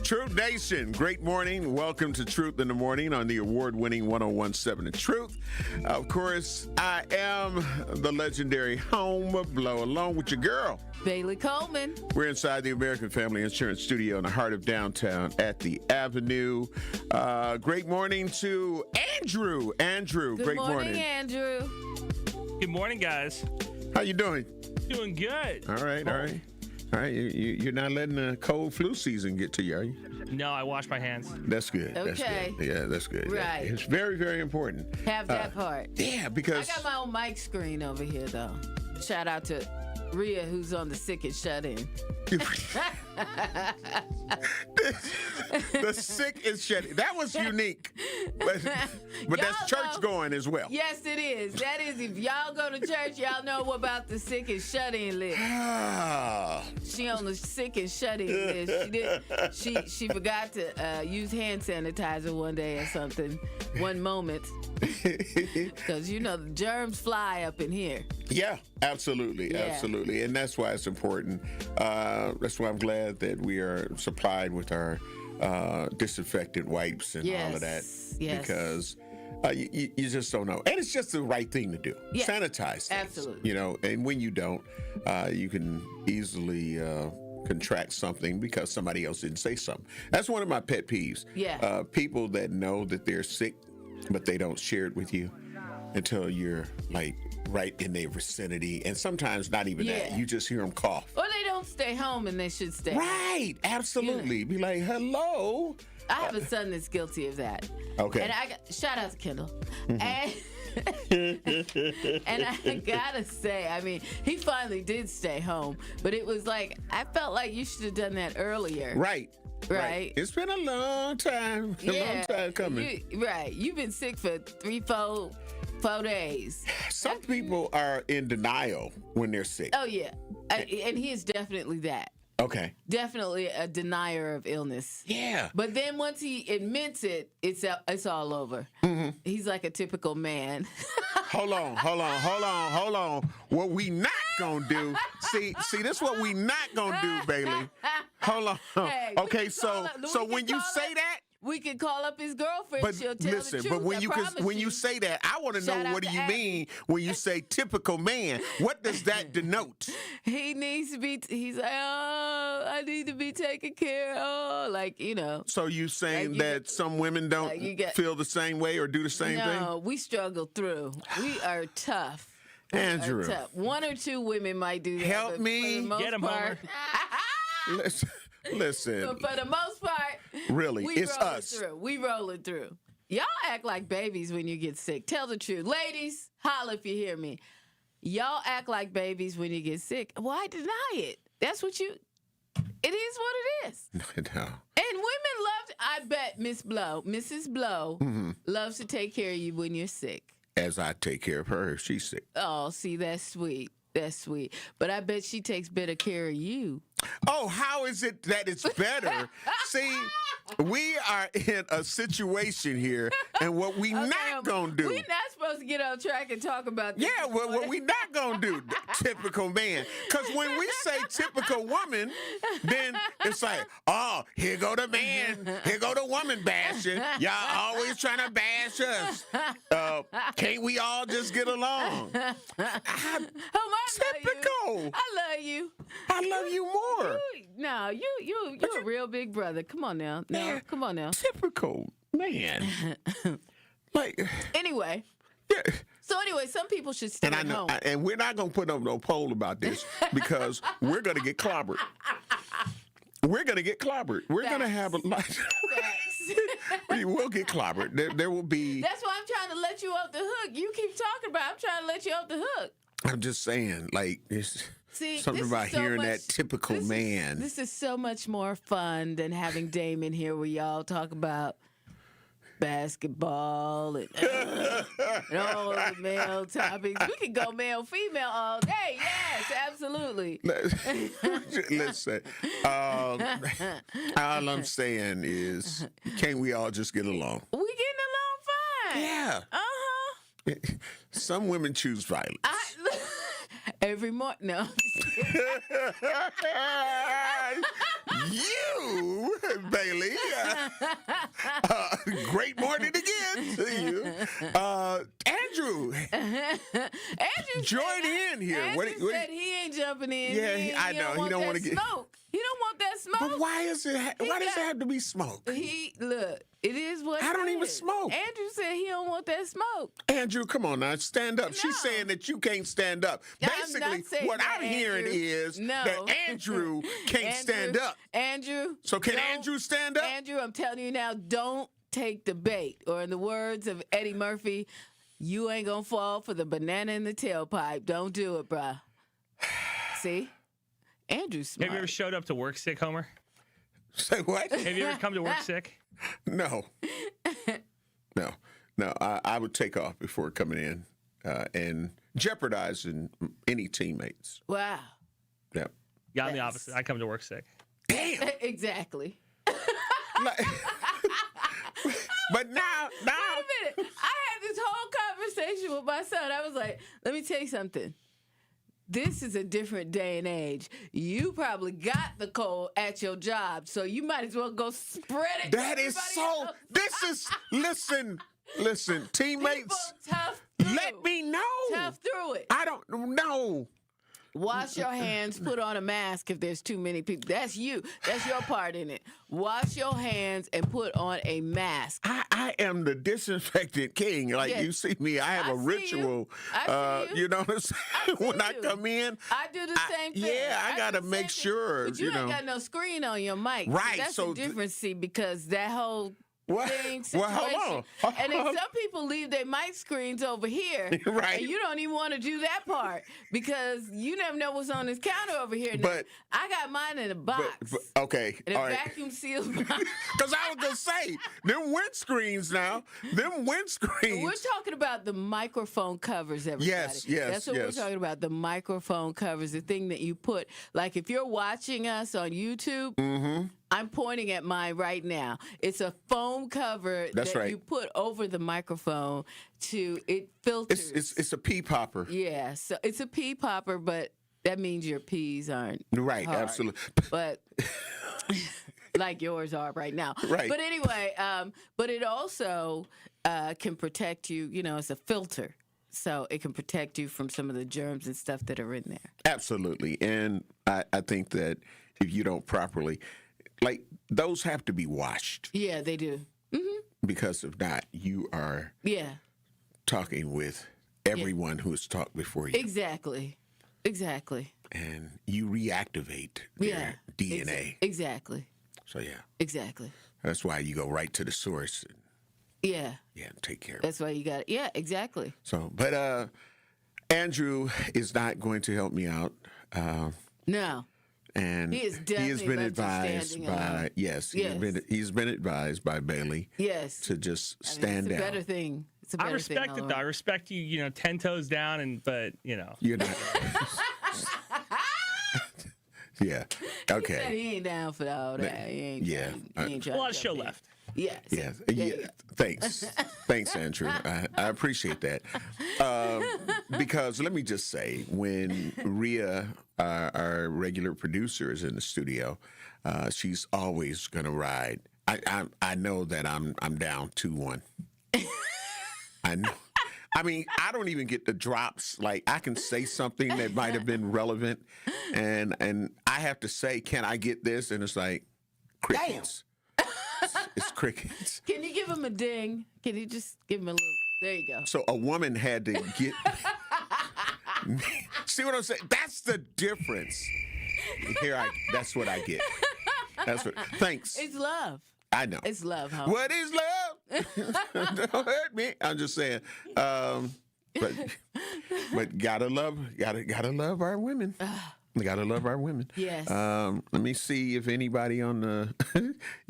Truth Nation, great morning. Welcome to Truth in the Morning on the award-winning 101.7 The Truth. Of course, I am the legendary home of Blow, along with your girl, Bailey Coleman. We're inside the American Family Insurance Studio in the heart of downtown at the Avenue. Great morning to Andrew. Andrew, great morning. Good morning, Andrew. Good morning, guys. How you doing? Doing good. All right. You're not letting the cold flu season get to you, are you? No, I wash my hands. That's good. Okay. That's good. Yeah, that's good. Right. It's very, very important. Have that part. Yeah, because I got my own mic screen over here, though. Shout out to Rhea, who's on the sick and shut in. The sick is shedding. That was unique. But that's church going as well. Yes, it is. That is, if y'all go to church, y'all know about the sick and shut in list. She on the sick and shut in list. She forgot to use hand sanitizer one day or something, one moment. Because, you know, the germs fly up in here. Yeah, absolutely. Yeah. Absolutely. And that's why it's important. That's why I'm glad that we are supplied with our disinfectant wipes and all of that. Yes. Because you just don't know. And it's just the right thing to do. Yeah, sanitize things. absolutely. You know, and when you don't, you can easily contract something because somebody else didn't say something. That's one of my pet peeves. Yeah. People that know that they're sick, but they don't share it with you until you're like right in their vicinity, and sometimes not even that. You just hear them cough. Or they don't stay home, and they should stay Right, absolutely. Be like, hello. I have a son that's guilty of that. Okay. And shout out to Kendall. And I gotta say, I mean, he finally did stay home, but it was like, I felt like you should have done that earlier. Right. Right. It's been a long time. Long time coming. You've been sick for 4 days. Some people are in denial when they're sick. Oh, yeah. And he is definitely that. Okay. Definitely a denier of illness. Yeah. But then once he admits it, it's all over. Mm-hmm. He's like a typical man. Hold on. What we not gonna do? See, this is what we not gonna do, Bailey. Hold on. Hey, okay, so when you say that. We can call up his girlfriend. But she'll tell listen, the truth. but when you say that, I want to know what do you mean when you say typical man? What does that denote? He needs to be. He's like, oh, I need to be taken care of. Like, you know. So you saying that some women don't feel the same way or do the same thing? No, we struggle through. We are tough. Andrew, one or two women might do that. Help me. Get him, Homer. Listen. But for the most part, really, it's us. We rolling through. Y'all act like babies when you get sick. Tell the truth. Ladies, holla if you hear me. Y'all act like babies when you get sick. Why deny it? That's what it is what it is. No. And women love, I bet Mrs. Blow loves to take care of you when you're sick. As I take care of her if she's sick. Oh, see, that's sweet. That's sweet. But I bet she takes better care of you. Oh, how is it that it's better? See, we are in a situation here, and what we not gonna do. We're not supposed to get on track and talk about this. Yeah, what we not gonna do, typical man. Because when we say typical woman, then it's like, oh, here go the man, here go the woman bashing. Y'all always trying to bash us. Can't we all just get along? Typical. I love you. I love you more. You're a real big brother. Come on now. Come on now. Typical man. Anyway. Yeah. So anyway, some people should stay at home. And we're not going to put up no poll about this because we're going to get clobbered. We're going to get clobbered. We're going to have a lot. We will get clobbered. There will be. That's why I'm trying to let you off the hook. You keep talking about I'm trying to let you off the hook. I'm just saying, like, it's something about hearing that typical man. This is so much more fun than having Dame in here where y'all talk about basketball and all the male topics. We could go male, female all day. Yes, absolutely. Listen, all I'm saying is, can't we all just get along? We getting along fine. Yeah. Uh-huh. Some women choose violence. every morning. No. You, Bailey. Great morning again to you. Andrew. Andrew Join in here. Andrew said he ain't jumping in. Yeah, I know. He don't want to get smoke. He don't want that smoke. But why does it have to be smoke? Look, it is what I don't it even is. smoke. Andrew said he don't want that smoke. Andrew, come on now, stand up. No. She's saying that you can't stand up. I'm not Basically, saying what that, I'm hearing Andrew. is No. that Andrew can't stand up. Andrew. So can don't- Andrew stand up? Andrew, I'm telling you now, don't take the bait. Or in the words of Eddie Murphy, you ain't gonna fall for the banana in the tailpipe. Don't do it, bruh. See? Andrew's smart. Have you ever showed up to work sick, Homer? Say what? Have you ever come to work sick? No. No. I would take off before coming in and jeopardizing any teammates. Wow. Yeah. Yeah, I'm the opposite. I come to work sick. Damn. Exactly. Like- but now. Wait a minute. I had this whole conversation with my son. I was like, let me tell you something. This is a different day and age. You probably got the cold at your job, so you might as well go spread it. That is so. Listen, teammates. People tough through. Let me know. Tough through it. I don't know. Wash your hands, put on a mask if there's too many people. That's you. That's your part in it. Wash your hands and put on a mask. I am the disinfectant king. Like Yeah. you see me, I have I a see ritual. I see you. You know what I'm saying? see When I you. come in, I do the same thing. yeah, I do gotta the same make thing. sure, But you you know. ain't got no screen on your mic. Right, That's so the difference, see, because that whole What? thing Well, situation. hold on. And then some people leave their mic screens over here. Right. And you don't even want to do that part because you never know what's on this counter over here. Now, But- I got mine in a box. Okay, in a all right. vacuum sealed box. Because I was gonna say them windscreens now. Them windscreens. We're talking about the microphone covers, everybody. Yes, That's what yes. we're talking about, the microphone covers, the thing that you put. Like if you're watching us on YouTube, I'm pointing at mine right now. It's a foam cover That's that right. you put over the microphone it filters. It's a pea popper. Yeah, so it's a pea popper, but that means your peas aren't Right, hard. absolutely. But like yours are right now. Right. But anyway, but it also can protect you. You know, it's a filter, so it can protect you from some of the germs and stuff that are in there. Absolutely. And I think that if you don't properly, like, those have to be washed Yeah, they do. because if not, you are Yeah, talking with everyone who has talked before you. exactly. And you reactivate their Yeah, DNA. Exactly. So, yeah, Exactly. that's why you go right to the source and, Yeah, and take care of it. that's why you got it. Yeah, exactly. So, but Andrew is not going to help me out. No. And He is has definitely been left you advised standing by alone. yes, Yes. he's been advised by Bailey Yes. to just I mean, stand it's a down. better thing. It's a better I respect thing. it all though. I around. respect you, 10 toes down, but You're not. Yeah. He said Okay. he ain't down for all that. He ain't Yeah. trying, he ain't a trying lot to of show jump in. left. Yes. Yeah. Yeah. Yeah. Thanks. Thanks, Andrew. I appreciate that. Because let me just say, when Rhea, our regular producer, is in the studio, she's always gonna ride. I know that I'm down 2-1. I know. I mean, I don't even get the drops. Like, I can say something that might have been relevant, and I have to say, can I get this? And it's like, crickets. It's crickets. Can you give him a ding? Can you just give him a little? There you go. So a woman had to get. See what I'm saying? That's the difference. That's what I get. That's what. Thanks. It's love. I know. It's love, huh? What is love? Don't hurt me. I'm just saying. But gotta love our women. Gotta love our women. Yes. Let me see if anybody on the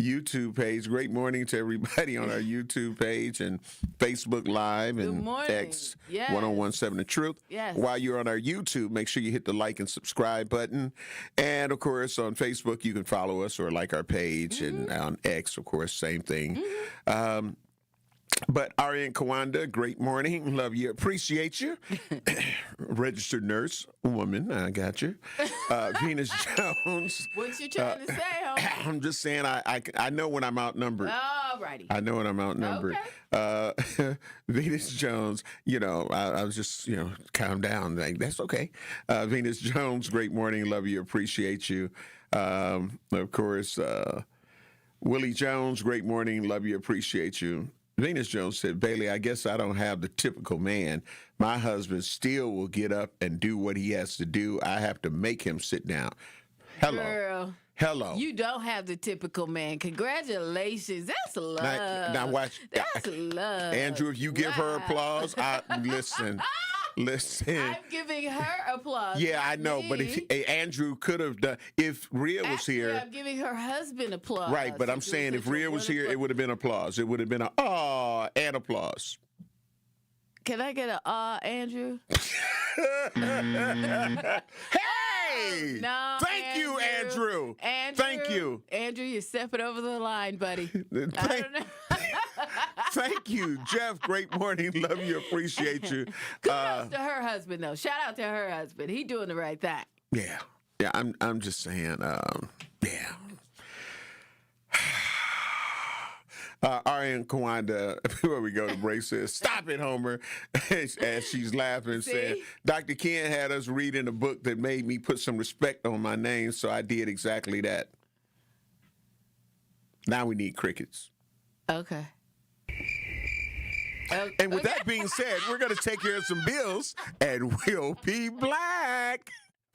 YouTube page. Great morning to everybody on our YouTube page and Facebook Live and morning. X Yes. 1017 The Truth. Yes. While you're on our YouTube, make sure you hit the like and subscribe button. And of course, on Facebook, you can follow us or like our page. And on X, of course, same thing. But RN Kawanda, great morning. Love you. Appreciate you. Registered nurse, woman. I got you. Venus Jones. What you trying to say, Homer? I'm just saying I know when I'm outnumbered. All righty. I know when I'm outnumbered. Venus Jones, I was just, calm down. Like, that's okay. Venus Jones, great morning. Love you. Appreciate you. Of course, Willie Jones, great morning. Love you. Appreciate you. Venus Jones said, Bailey, I guess I don't have the typical man. My husband still will get up and do what he has to do. I have to make him sit down. Hello. Girl. Hello. You don't have the typical man. Congratulations. That's love. Now watch. That's love. Andrew, if you give her applause, listen. I'm giving her applause. Yeah, I know, but if Andrew could have done, if Rhea was here. I'm giving her husband applause. Right, but I'm saying if Rhea was here, it would have been applause. It would have been and applause. Can I get Andrew? Hey! No, Thank you, Andrew. Thank you. Andrew, you're stepping over the line, buddy. I don't know. Thank you, Jeff. Great morning. Love you. Appreciate you. Kudos to her husband, though. Shout out to her husband. He doing the right thing. Yeah. I'm just saying. Yeah. Ariane Kawanda, before we go to break, says, "Stop it, Homer," as she's laughing, said, "Dr. Ken had us reading a book that made me put some respect on my name, so I did exactly that. Now we need crickets." Okay. And with that being said, we're going to take care of some bills, and we'll be back.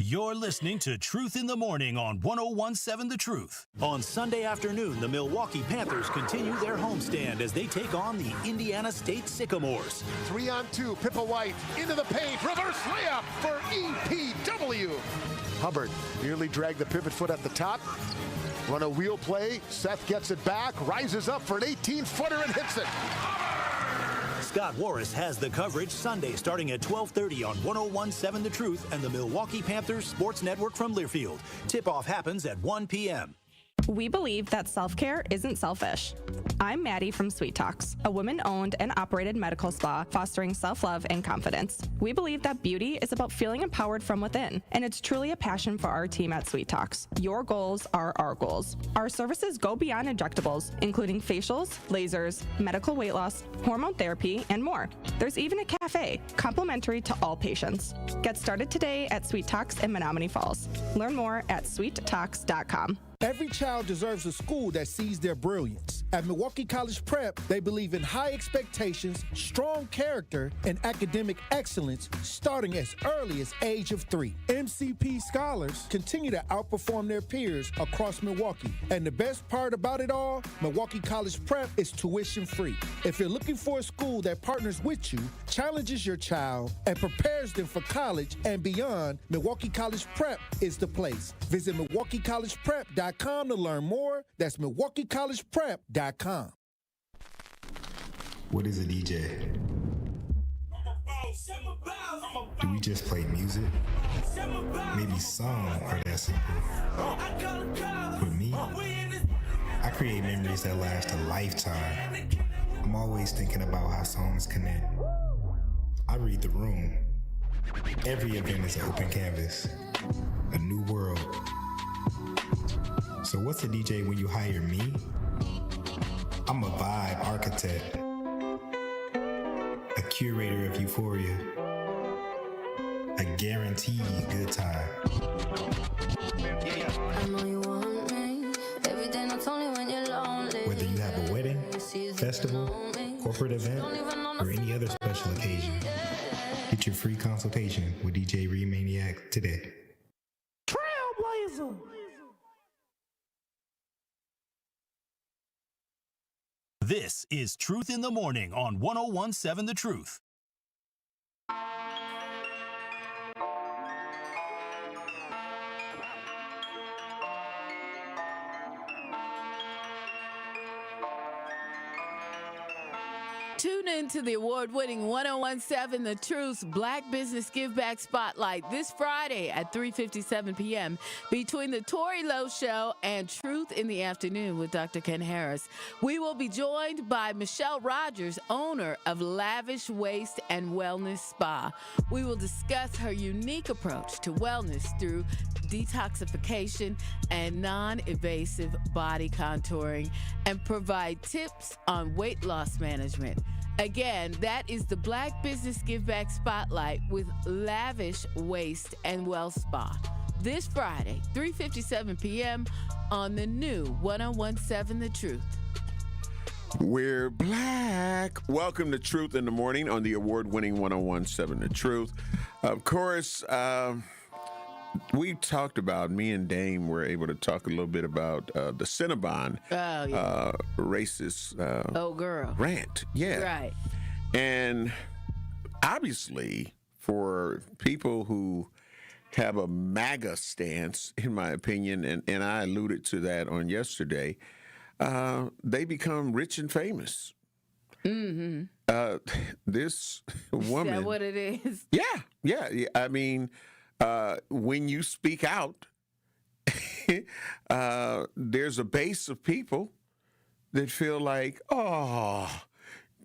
You're listening to Truth in the Morning on 101.7 The Truth. On Sunday afternoon, the Milwaukee Panthers continue their homestand as they take on the Indiana State Sycamores. 3-on-2, Pippa White into the paint, reverse layup for EPW. Hubbard nearly dragged the pivot foot at the top. Run a wheel play, Seth gets it back, rises up for an 18-footer and hits it. Scott Warris has the coverage Sunday starting at 12:30 on 101.7 The Truth and the Milwaukee Panthers Sports Network from Learfield. Tip-off happens at 1 p.m. We believe that self-care isn't selfish. I'm Maddie from Sweet Talks, a women-owned and operated medical spa fostering self-love and confidence. We believe that beauty is about feeling empowered from within, and it's truly a passion for our team at Sweet Talks. Your goals are our goals. Our services go beyond injectables, including facials, lasers, medical weight loss, hormone therapy, and more. There's even a cafe, complimentary to all patients. Get started today at Sweet Talks in Menominee Falls. Learn more at sweettalks.com. Every child deserves a school that sees their brilliance. At Milwaukee College Prep, they believe in high expectations, strong character, and academic excellence starting as early as age of 3. MCP scholars continue to outperform their peers across Milwaukee. And the best part about it all, Milwaukee College Prep is tuition free. If you're looking for a school that partners with you, challenges your child, and prepares them for college and beyond, Milwaukee College Prep is the place. Visit MilwaukeeCollegePrep.com to learn more. That's MilwaukeeCollegePrep.com. What is a DJ? Do we just play music? Maybe some are that simple. For me, I create memories that last a lifetime. I'm always thinking about how songs connect. I read the room. Every event is an open canvas, a new world. So what's a DJ when you hire me? I'm a vibe architect, a curator of euphoria, a guaranteed good time. I know you want me. Every day, not only when you're lonely. Whether you have a wedding, festival, corporate event, or any other special occasion, get your free consultation with DJ Remaniac today. Trailblazer! This is Truth in the Morning on 101.7 The Truth. Tune in to the award-winning 1017 The Truth's Black Business Give Back Spotlight this Friday at 3:57 p.m. between the Tori Lowe Show and Truth in the Afternoon with Dr. Ken Harris. We will be joined by Michelle Rogers, owner of Lavish Waste and Wellness Spa. We will discuss her unique approach to wellness through detoxification and non-invasive body contouring and provide tips on weight loss management. Again, that is the Black Business Give Back Spotlight with Lavish Waste and Well Spa. This Friday, 3:57 p.m. on the new 1017 The Truth. We're black. Welcome to Truth in the Morning on the award-winning 1017 The Truth. Of course, we talked about, me and Dame were able to talk a little bit about the Cinnabon racist rant. Yeah. Right. And obviously, for people who have a MAGA stance, in my opinion, and I alluded to that on yesterday, they become rich and famous. Mm-hmm. This woman. Is that what it is? Yeah. I mean, when you speak out, there's a base of people that feel like, oh,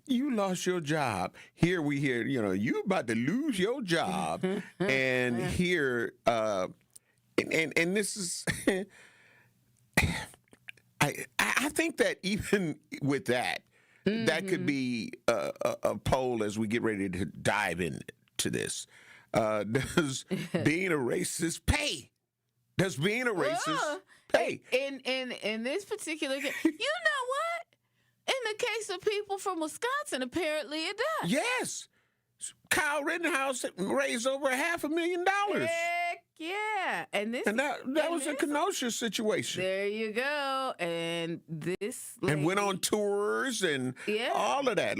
you lost your job. Here we hear, you about to lose your job. And here, and this is, I think that even with that, that could be a poll as we get ready to dive into this. Does being a racist pay? Does being a racist pay? In this particular case, you know what? In the case of people from Wisconsin, apparently it does. Yes. Kyle Rittenhouse raised over $500,000. Heck yeah. And that was a Kenosha situation. There you go. And this lady, and went on tours and all of that.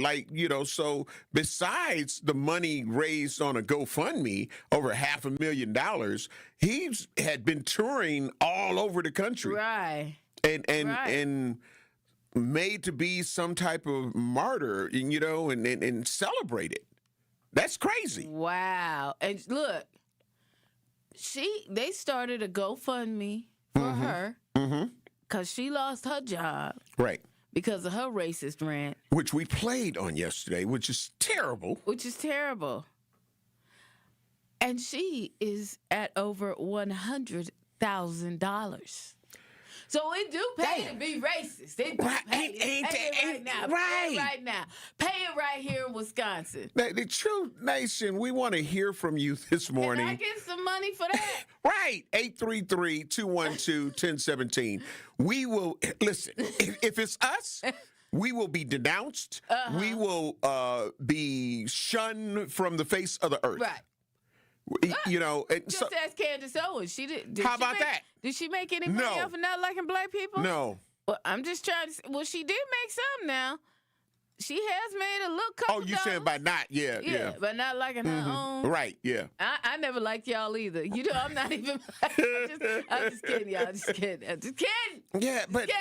So besides the money raised on a GoFundMe, over $500,000, he had been touring all over the country. Right. And made to be some type of martyr, and celebrated. That's crazy. Wow. And look, they started a GoFundMe for her because she lost her job. Right. Because of her racist rant. Which we played on yesterday, which is terrible. And she is at over $100,000. So it do pay to be racist. It do pay. Pay it right now. Pay it right now. Pay it right here in Wisconsin. The Truth Nation, we want to hear from you this morning. Can I get some money for that? Right. 833-212-1017. We will, listen, if it's us, we will be denounced. We will be shunned from the face of the earth. Right. Just ask Candace Owens. How about that? Did she make any money off of not liking black people? No. Well, I'm just trying to. Well, she did make some now. She has made a little couple. Oh, you saying by not? Yeah. By not liking her own. Right. Yeah. I never liked y'all either. I'm not even. I'm just kidding, y'all. I'm just kidding. Yeah, but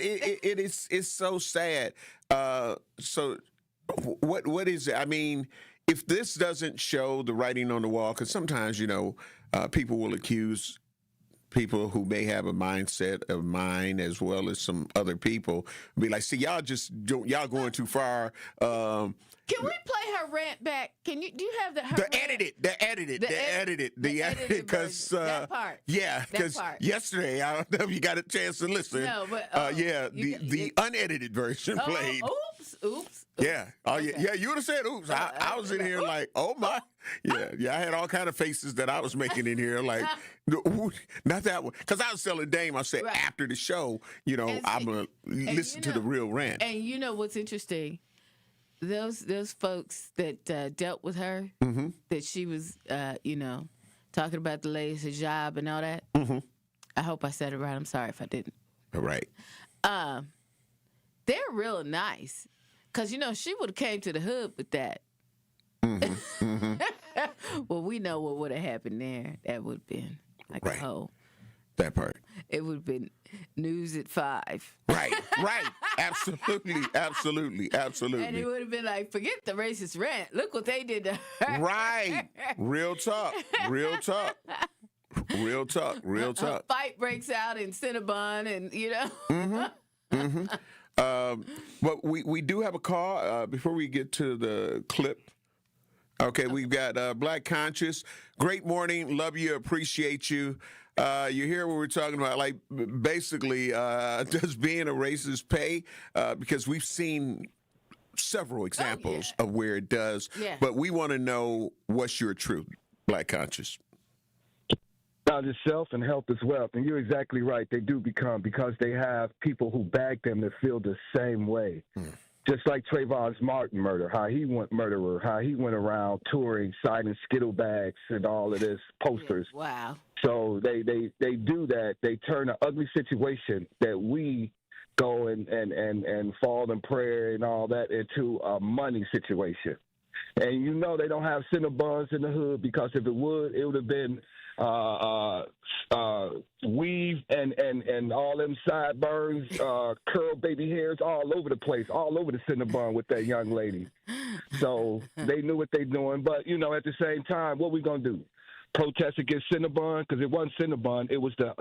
it's so sad. So, what is it? I mean, if this doesn't show the writing on the wall, because sometimes, people will accuse people who may have a mindset of mine as well as some other people, be like, see, y'all going too far. Can we play her rant back? Do you have the edited, because that part. Yeah, because yesterday, I don't know if you got a chance to listen. No, but the unedited version played. Oops. Yeah. Oh, okay. Yeah. You would have said, oops. I was in here like, oh, my. Yeah. I had all kind of faces that I was making in here. Like, not that one. Because I was telling Dame, I said, after the show, I'm going to listen to the real rant. And you know what's interesting? Those folks that dealt with her, that she was, talking about the lady's hijab and all that. I hope I said it right. I'm sorry if I didn't. All right. They're real nice. Because, she would have came to the hood with that. Well, we know what would have happened there. That would have been like a whole That part. It would have been news at 5. Right. Absolutely. And it would have been like, forget the racist rant. Look what they did to her. Right. Real talk. A fight breaks out in Cinnabon, and But we do have a call before we get to the clip. Okay, we've got Black Conscious. Great morning. Love you. Appreciate you. You hear what we're talking about, like basically does being a racist pay? Because we've seen several examples of where it does. Yeah. But we want to know what's your truth, Black Conscious. Knowledge self and health is wealth. And you're exactly right. They do become, because they have people who bag them that feel the same way. Just like Trayvon Martin murder, how he went around touring, signing Skittle bags and all of this posters. Wow. So they do that. They turn an ugly situation that we go and fall in prayer and all that into a money situation. And they don't have Cinnabons in the hood, because if it would have been weave and all them sideburns, curl baby hairs all over the place, all over the Cinnabon with that young lady. So they knew what they doing. But, at the same time, what we going to do? Protest against Cinnabon? Because it wasn't Cinnabon. It was the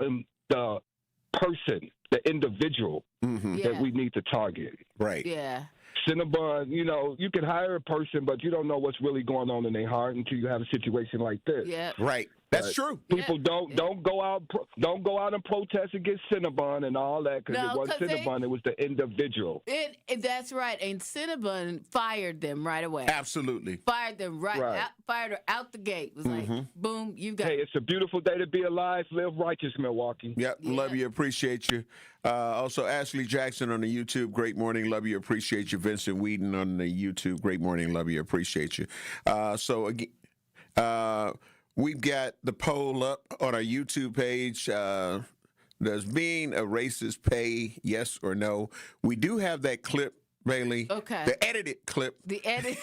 person, the individual that we need to target. Right. Yeah. Cinnabon, you can hire a person, but you don't know what's really going on in their heart until you have a situation like this. Yeah. Right. That's true. People don't go out and protest against Cinnabon and all that, because it wasn't Cinnabon, it was the individual. That's right. And Cinnabon fired them right away. Absolutely. Fired them out, fired her out the gate. It was like, boom, you got. Hey, it's a beautiful day to be alive. Live righteous, Milwaukee. Yep. Love you. Appreciate you. Also, Ashley Jackson on the YouTube. Great morning. Love you. Appreciate you. Vincent Whedon on the YouTube. Great morning. Love you. Appreciate you. So again, we've got the poll up on our YouTube page. Does being a racist pay, yes or no? We do have that clip, Bailey. Okay. The edited clip. The edit.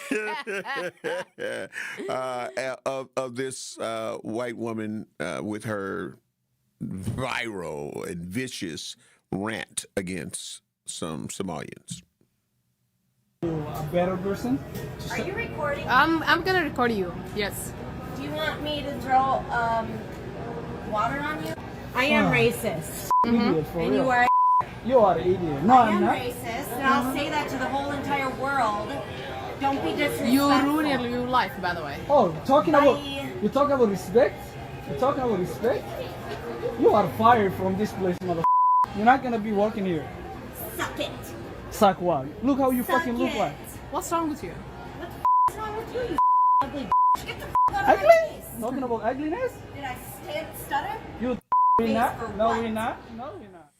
of this white woman with her viral and vicious rant against some Somalians. A better person? Are you recording? I'm gonna record you. Yes. Do you want me to throw water on you? I am racist. Idiot, for And real. you are. You are an idiot. No, I I'm am not. racist, and I'll say that to the whole entire world. Don't be disrespectful. You ruined your life, by the way. Oh, you're talking about respect? You're talking about respect? You are fired from this place, mother. You're not gonna be working here. Suck it. Suck what? Look how you Suck fucking look it. like. What's wrong with you? What's wrong with you, you ugly Get the out of Ugly? my face. Talking about ugliness? Did I stutter? You Face we're not? for No, what? we're not. No, we're not.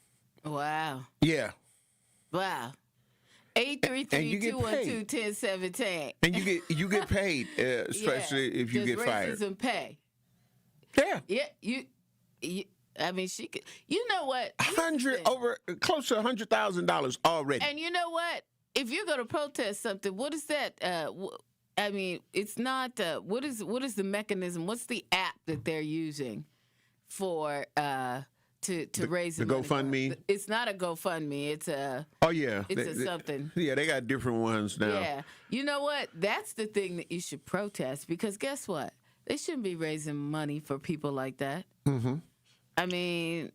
Wow. Yeah. Wow. And you get paid. 833-212-1017. And you get paid, especially if you Does get fired. racism pay? Yeah. Yeah. You. I mean, she could. You know what? Close to $100,000 already. And you know what? If you're going to protest something, what is that? I mean, it's not. What is the mechanism? What's the app that they're using for to raise the money? GoFundMe? It's not a GoFundMe. It's a. Oh yeah, It's something. Yeah, they got different ones now. Yeah. You know what? That's the thing that you should protest, because guess what? They shouldn't be raising money for people like that. Mm-hmm. I mean,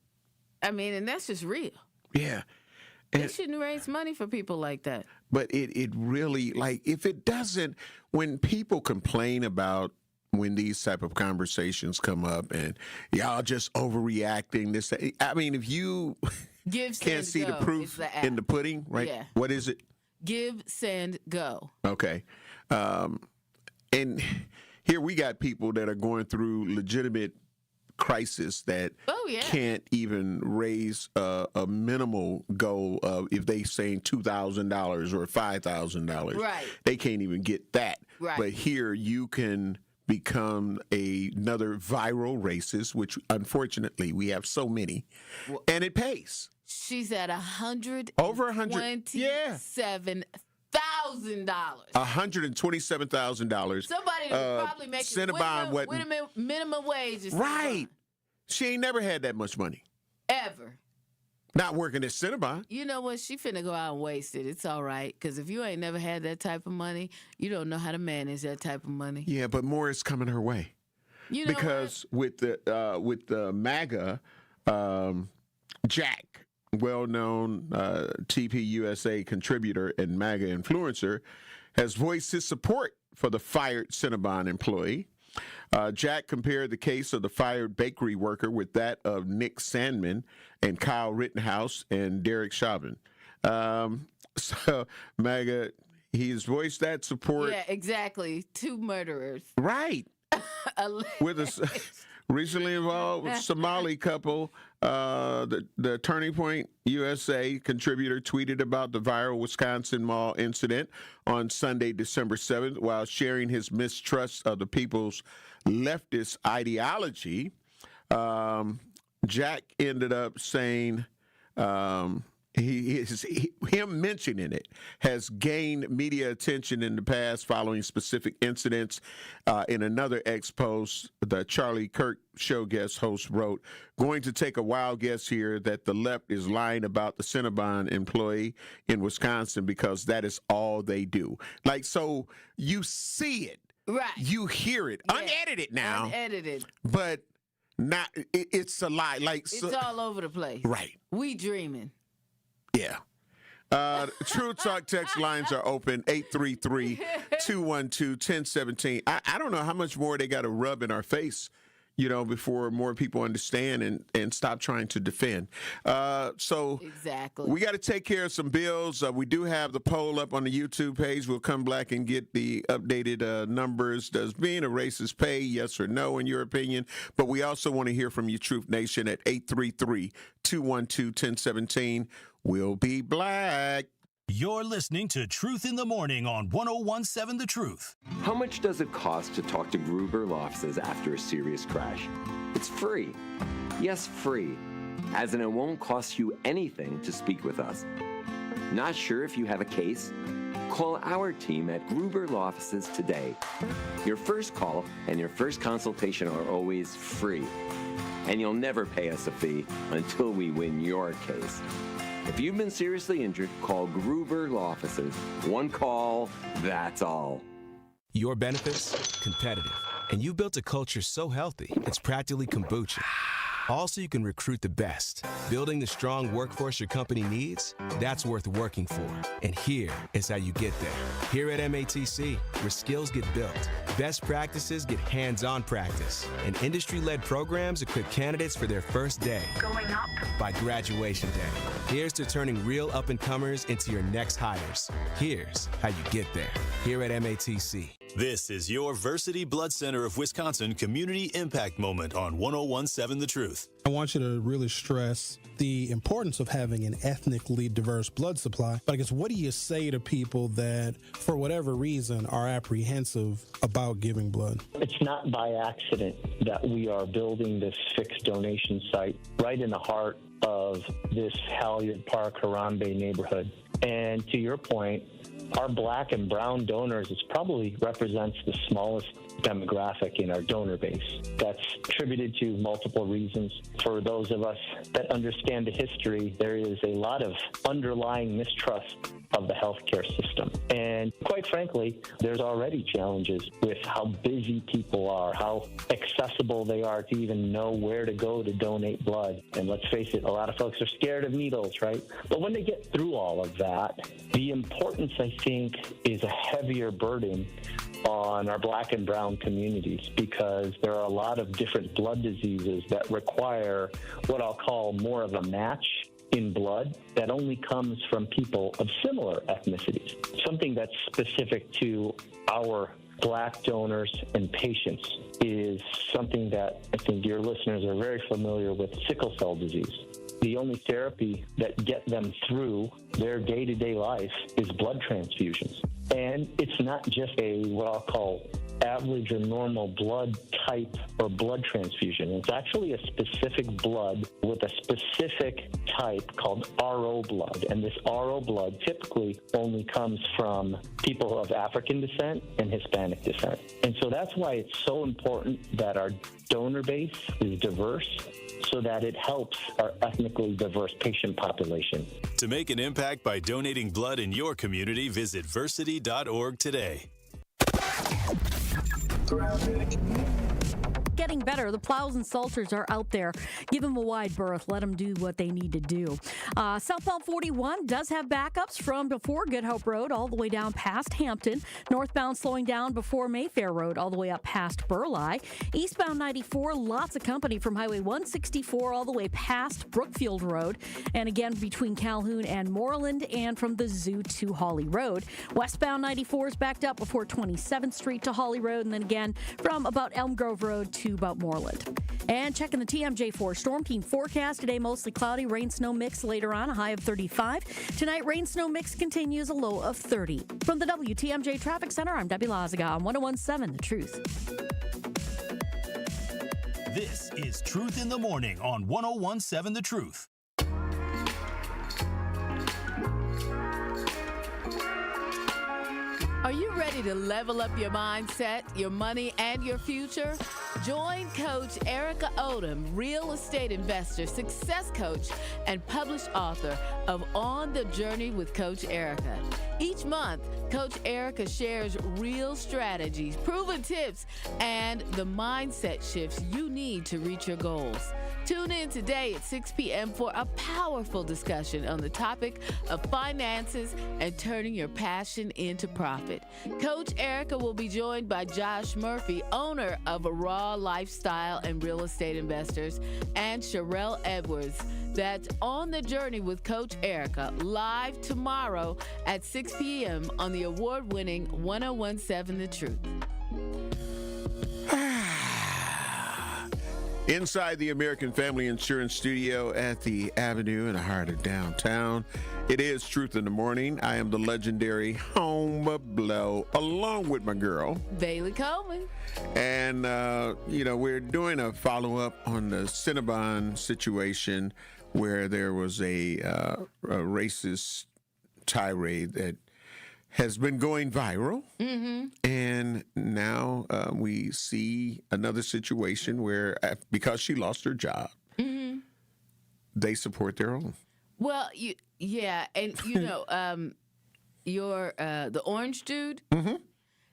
and that's just real. Yeah. They shouldn't raise money for people like that. But it really, like, if it doesn't, when people complain about when these type of conversations come up and y'all just overreacting, this, I mean, if you can't see the proof in the pudding, right? Yeah. What is it? Give, send, go. Okay. And here we got people that are going through legitimate crisis that can't even raise a minimal goal of, if they saying $2,000 or $5,000. Right. They can't even get that. Right. But here you can become another viral racist, which unfortunately we have so many, and it pays. She's at Over $127,000. $127,000. Somebody probably making Cinnabon minimum wage. Is right. She ain't never had that much money. Ever. Not working at Cinnabon. You know what? She finna go out and waste it. It's all right. Because if you ain't never had that type of money, you don't know how to manage that type of money. Yeah, but more is coming her way. You know because with the MAGA, Jack, well-known TPUSA contributor and MAGA influencer, has voiced his support for the fired Cinnabon employee. Jack compared the case of the fired bakery worker with that of Nick Sandman and Kyle Rittenhouse and Derek Chauvin. So MAGA, he's voiced that support. Yeah, exactly. 2 murderers. Right. With a recently involved Somali couple, the Turning Point USA contributor tweeted about the viral Wisconsin mall incident on Sunday, December 7th, while sharing his mistrust of the people's leftist ideology. Jack ended up saying him mentioning it has gained media attention in the past following specific incidents. In another X post, the Charlie Kirk show guest host wrote, "Going to take a wild guess here that the left is lying about the Cinnabon employee in Wisconsin because that is all they do." Like, so you see it. Right. You hear it. Yeah. Unedited now. Unedited. But not. It's a lie. Like, it's all over the place. Right. We dreaming. Yeah. True Talk text lines are open, 833-212-1017. I don't know how much more they got to rub in our face, before more people understand and stop trying to defend. So exactly. We got to take care of some bills. We do have the poll up on the YouTube page. We'll come back and get the updated numbers. Does being a racist pay, yes or no, in your opinion? But we also want to hear from you, Truth Nation, at 833-212-1017. We'll be black. You're listening to Truth in the Morning on 101.7 The Truth. How much does it cost to talk to Gruber Law Offices after a serious crash? It's free. Yes, free. As in, it won't cost you anything to speak with us. Not sure if you have a case? Call our team at Gruber Law Offices today. Your first call and your first consultation are always free. And you'll never pay us a fee until we win your case. If you've been seriously injured, call Gruber Law Offices. One call, that's all. Your benefits, competitive. And you built a culture so healthy, it's practically kombucha. Also, you can recruit the best. Building the strong workforce your company needs, that's worth working for. And here is how you get there. Here at MATC, where skills get built, best practices get hands-on practice, and industry-led programs equip candidates for their first day. Going up. By graduation day. Here's to turning real up-and-comers into your next hires. Here's how you get there. Here at MATC. This is your Versity Blood Center of Wisconsin Community Impact Moment on 101.7 The Truth. I want you to really stress the importance of having an ethnically diverse blood supply. But I guess, what do you say to people that, for whatever reason, are apprehensive about giving blood? It's not by accident that we are building this fixed donation site right in the heart of this Halyard Park, Harambe neighborhood. And to your point, our black and brown donors probably represents the smallest demographic in our donor base. That's attributed to multiple reasons. For those of us that understand the history, there is a lot of underlying mistrust of the healthcare system. And quite frankly, there's already challenges with how busy people are, how accessible they are to even know where to go to donate blood. And let's face it, a lot of folks are scared of needles, right? But when they get through all of that, the importance, I think, is a heavier burden on our black and brown communities, because there are a lot of different blood diseases that require what I'll call more of a match in blood that only comes from people of similar ethnicities. Something that's specific to our black donors and patients is something that I think your listeners are very familiar with: sickle cell disease. The only therapy that get them through their day-to-day life is blood transfusions. And it's not just a what I'll call average or normal blood type or blood transfusion. It's actually a specific blood with a specific type called RO blood, and this RO blood typically only comes from people of African descent and Hispanic descent. And so that's why it's so important that our donor base is diverse, so that it helps our ethnically diverse patient population. To make an impact by donating blood in your community, visit versity.org today. Getting better. The Plows and Salters are out there. Give them a wide berth. Let them do what they need to do. Southbound 41 does have backups from before Good Hope Road all the way down past Hampton. Northbound slowing down before Mayfair Road all the way up past Burleigh. Eastbound 94, lots of company from Highway 164 all the way past Brookfield Road. And again, between Calhoun and Moreland and from the Zoo to Holly Road. Westbound 94 is backed up before 27th Street to Holly Road. And then again from about Elm Grove Road to about Moreland. And checking the TMJ4 Storm Team forecast. Today, mostly cloudy, rain, snow mix later on, a high of 35. Tonight, rain, snow mix continues, a low of 30. From the WTMJ Traffic Center, I'm Debbie Lazaga on 101.7 The Truth. This is Truth in the Morning on 101.7 The Truth. Are you ready to level up your mindset, your money, and your future? Join Coach Erica Odom, real estate investor, success coach, and published author of On the Journey with Coach Erica. Each month, Coach Erica shares real strategies, proven tips, and the mindset shifts you need to reach your goals. Tune in today at 6 p.m. for a powerful discussion on the topic of finances and turning your passion into profit. Coach Erica will be joined by Josh Murphy, owner of Raw Lifestyle and Real Estate Investors, and Sherelle Edwards. That's On the Journey with Coach Erica, live tomorrow at 6 p.m. on the award-winning 101.7 The Truth. Inside the American Family Insurance Studio at the Avenue in the heart of downtown, it is Truth in the Morning. I am the legendary Home Blow, along with my girl, Bailey Coleman. And, we're doing a follow-up on the Cinnabon situation where there was a racist tirade that has been going viral. Mm-hmm. And now we see another situation where, because she lost her job, mm-hmm. they support their own. Well, and the orange dude, mm-hmm.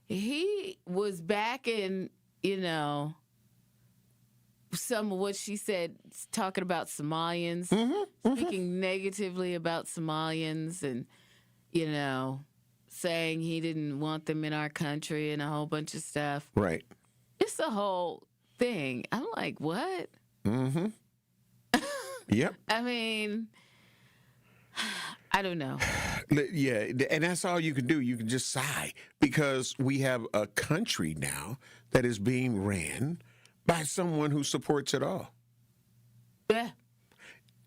he was backing, some of what she said, talking about Somalians, mm-hmm. speaking negatively about Somalians, and, saying he didn't want them in our country and a whole bunch of stuff. Right. It's a whole thing. I'm like, what? Mm-hmm. Yep. I mean, I don't know. Yeah, and that's all you can do. You can just sigh, because we have a country now that is being ran by someone who supports it all. Yeah.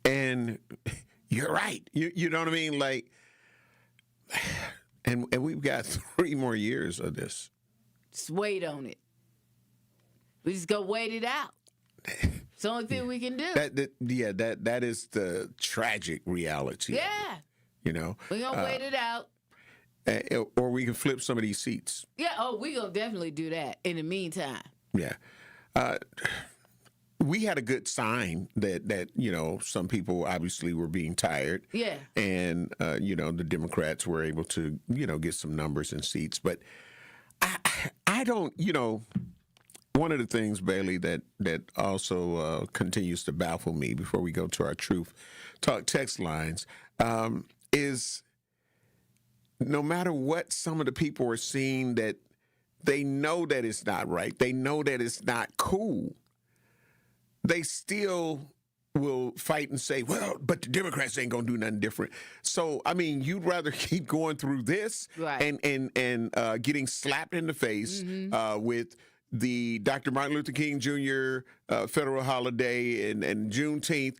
And you're right. You know what I mean? Like, and we've got 3 more years of this. Just wait on it. We just go wait it out. It's the only thing we can do. That is the tragic reality. Yeah. We're going to wait it out. Or we can flip some of these seats. Yeah, we're going to definitely do that in the meantime. Yeah. We had a good sign that some people obviously were being tired. Yeah. And, the Democrats were able to, get some numbers and seats. But I don't, one of the things, Bailey, that also continues to baffle me before we go to our Truth Talk text lines is no matter what some of the people are seeing, that they know that it's not right. They know that it's not cool. They still will fight and say, well, but the Democrats ain't going to do nothing different. So, I mean, you'd rather keep going through this right. and getting slapped in the face mm-hmm. With the Dr. Martin Luther King Jr. Federal holiday and Juneteenth,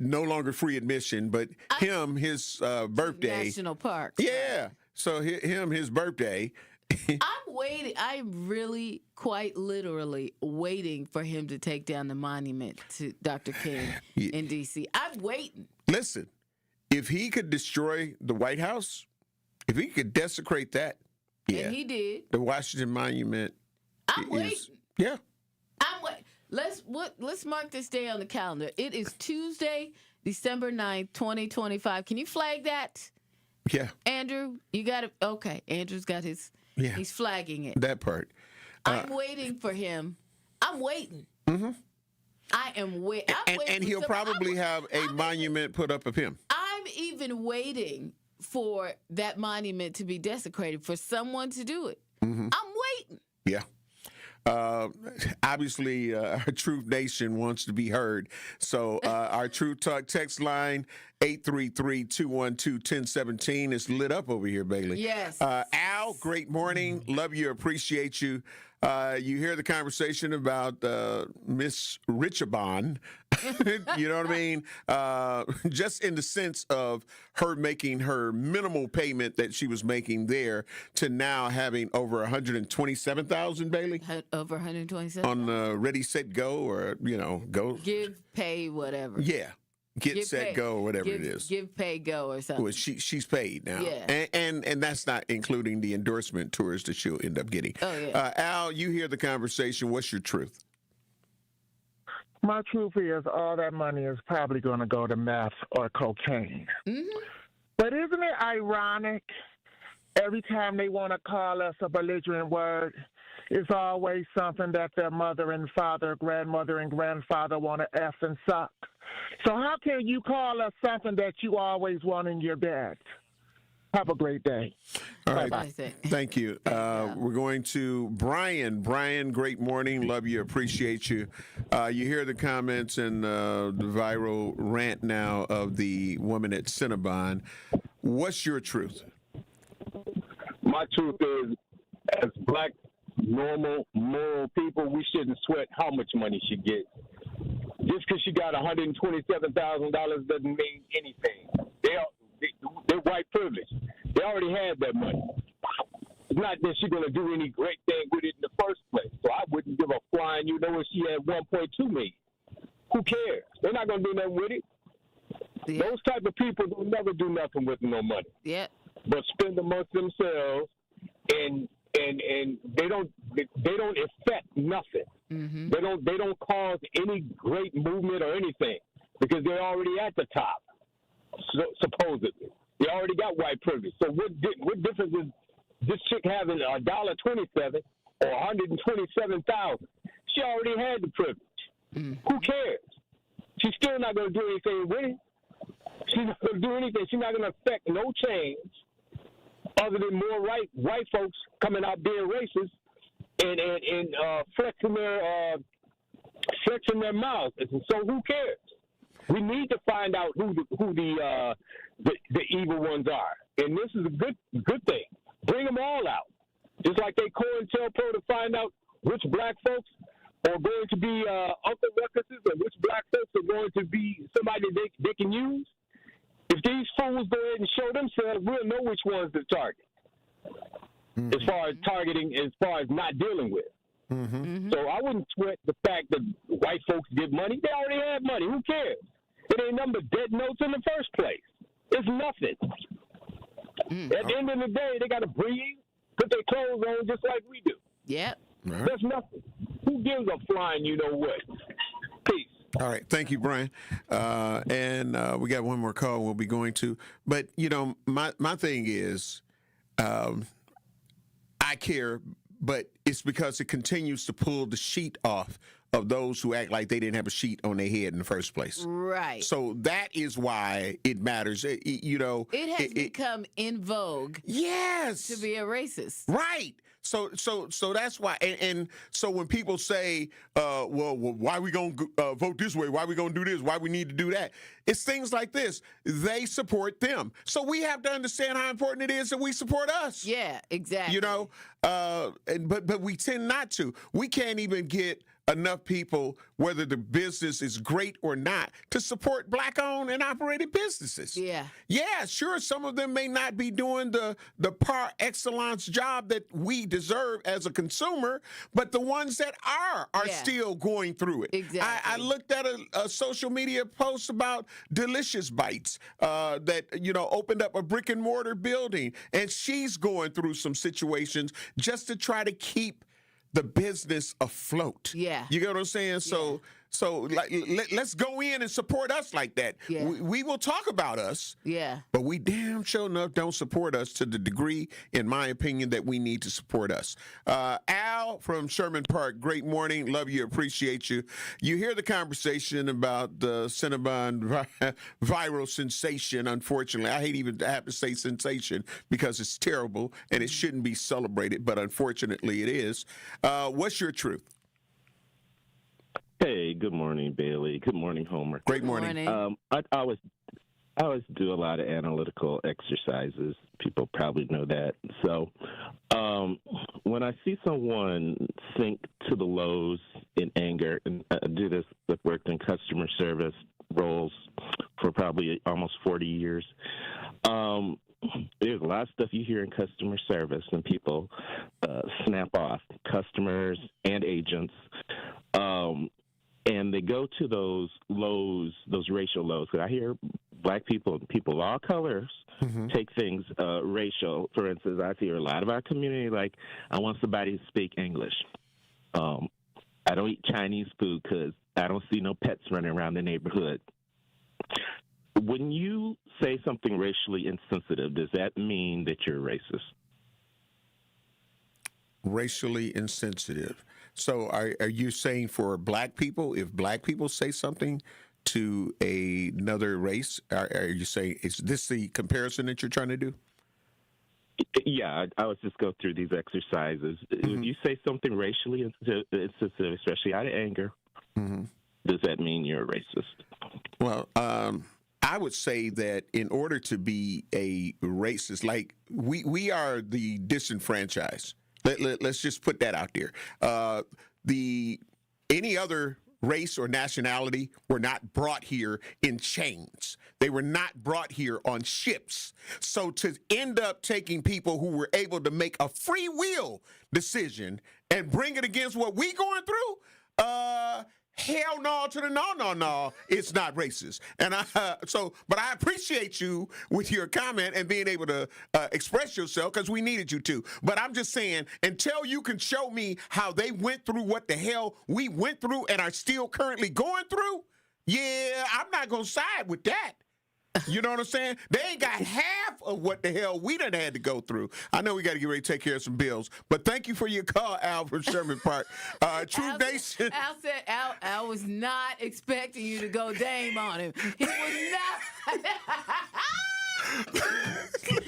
no longer free admission, but his birthday. National parks. Yeah. So his birthday, I'm waiting. I'm really, quite literally waiting for him to take down the monument to Dr. King in D.C. I'm waiting. Listen, if he could destroy the White House, if he could desecrate that, yeah, And he did. the Washington Monument. I'm waiting. Yeah. I'm waiting. Let's mark this day on the calendar. It is Tuesday, December 9th, 2025. Can you flag that? Yeah. Andrew, you got it. Okay. Andrew's got his. Yeah. He's flagging it. That part. I'm waiting for him. I'm waiting. Mm-hmm. I am waiting. And he'll probably have a monument put up of him. I'm even waiting for that monument to be desecrated, for someone to do it. Mm-hmm. I'm waiting. Yeah. Obviously, our Truth Nation wants to be heard. So our Truth Talk text line, 833-212-1017, is lit up over here, Bailey. Yes. Al, great morning. Love you. Appreciate you. You hear the conversation about Miss Cinnabon. You know what I mean? Just in the sense of her making her minimal payment that she was making there to now having over 127,000, Bailey? Over 127. On Ready, Set, Go, or, go. Give, pay, whatever. Yeah. Get, set, pay. go, or whatever it is. Give, pay, go, or something. Well, she's paid now. Yeah. And that's not including the endorsement tours that she'll end up getting. Oh, yeah. Al, you hear the conversation. What's your truth? My truth is all that money is probably going to go to meth or cocaine. Mm-hmm. But isn't it ironic? Every time they want to call us a belligerent word, it's always something that their mother and father, grandmother and grandfather want to F and suck. So how can you call us something that you always want in your bed? Have a great day. All right. Bye-bye. Thank you. We're going to Brian. Brian, great morning. Love you. Appreciate you. You hear the comments and the viral rant now of the woman at Cinnabon. What's your truth? My truth is, as black, normal, moral people, we shouldn't sweat how much money she gets. Just because she got $127,000 doesn't mean anything. They're white privilege. They already had that money. It's not that she's going to do any great thing with it in the first place. So I wouldn't give a flying, if she had $1.2 million. Who cares? They're not going to do nothing with it. Yeah. Those type of people will never do nothing with no money. Yeah. But spend amongst themselves, and they don't affect nothing. Mm-hmm. They don't cause any great movement or anything because they're already at the top. Supposedly, they already got white privilege. So what difference is this chick having $1.27 or $127,000? She already had the privilege. Mm-hmm. Who cares? She's still not going to do anything with it. She's not going to do anything. She's not going to affect no change other than more white folks coming out being racist and flexing their mouths. So who cares? We need to find out who the evil ones are, and this is a good thing. Bring them all out, just like they COINTELPRO to find out which black folks are going to be Uncle Ruckuses and which black folks are going to be somebody they can use. If these fools go ahead and show themselves, we'll know which ones to target. Mm-hmm. As far as targeting, as far as not dealing with. Mm-hmm. Mm-hmm. So I wouldn't sweat the fact that white folks get money. They already have money. Who cares? It ain't nothing but dead notes in the first place. It's nothing. At the end of the day, they got to breathe, put their clothes on just like we do. Yep. Right. That's nothing. Who gives a flying what? Peace. All right. Thank you, Brian. And we got one more call we'll be going to. But, my thing is I care, but it's because it continues to pull the sheet off of those who act like they didn't have a sheet on their head in the first place. Right. So that is why it matters. It has become in vogue. Yes. To be a racist. Right. So that's why. And so when people say, well, why are we going to vote this way? Why are we going to do this? Why we need to do that? It's things like this. They support them. So we have to understand how important it is that we support us. Yeah, exactly. But we tend not to. We can't even get enough people, whether the business is great or not, to support Black-owned and operated businesses. Yeah. Yeah, sure, some of them may not be doing the par excellence job that we deserve as a consumer, but the ones that are still going through it. Exactly. I looked at a social media post about Delicious Bites that, opened up a brick and mortar building, and she's going through some situations just to try to keep the business afloat. Yeah. You get what I'm saying? So let's go in and support us like that. Yeah. We will talk about us. Yeah. But we damn sure enough don't support us to the degree, in my opinion, that we need to support us. Al from Sherman Park, great morning. Love you, appreciate you. You hear the conversation about the Cinnabon viral sensation, unfortunately. I hate even to have to say sensation because it's terrible and it shouldn't be celebrated, but unfortunately it is. What's your truth? Hey, good morning, Bailey. Good morning, Homer. Great morning. I always do a lot of analytical exercises. People probably know that. So when I see someone sink to the lows in anger, and I do this, I've worked in customer service roles for probably almost 40 years. There's a lot of stuff you hear in customer service, and people snap off, customers and agents. And they go to those lows, those racial lows. I hear black people and people of all colors take things racial. For instance, I hear a lot of our community like, I want somebody to speak English. I don't eat Chinese food because I don't see no pets running around the neighborhood. When you say something racially insensitive, does that mean that you're racist? Racially insensitive. So are you saying for black people, if black people say something to another race, are you saying, is this the comparison that you're trying to do? Yeah, I would just go through these exercises. If you say something racially insensitive, especially out of anger, does that mean you're a racist? Well, I would say that in order to be a racist, like we are the disenfranchised. Let's just put that out there. Any other race or nationality were not brought here in chains. They were not brought here on ships. So to end up taking people who were able to make a free will decision and bring it against what we going through, hell no to the no. It's not racist. And but I appreciate you with your comment and being able to express yourself because we needed you to. But I'm just saying, until you can show me how they went through what the hell we went through and are still currently going through, yeah, I'm not going to side with that. You know what I'm saying? They ain't got half of what the hell we done had to go through. I know we got to get ready to take care of some bills, but thank you for your call, Al from Sherman Park. Truth Nation. Al said Al was not expecting you to go Dame on him. He was not. He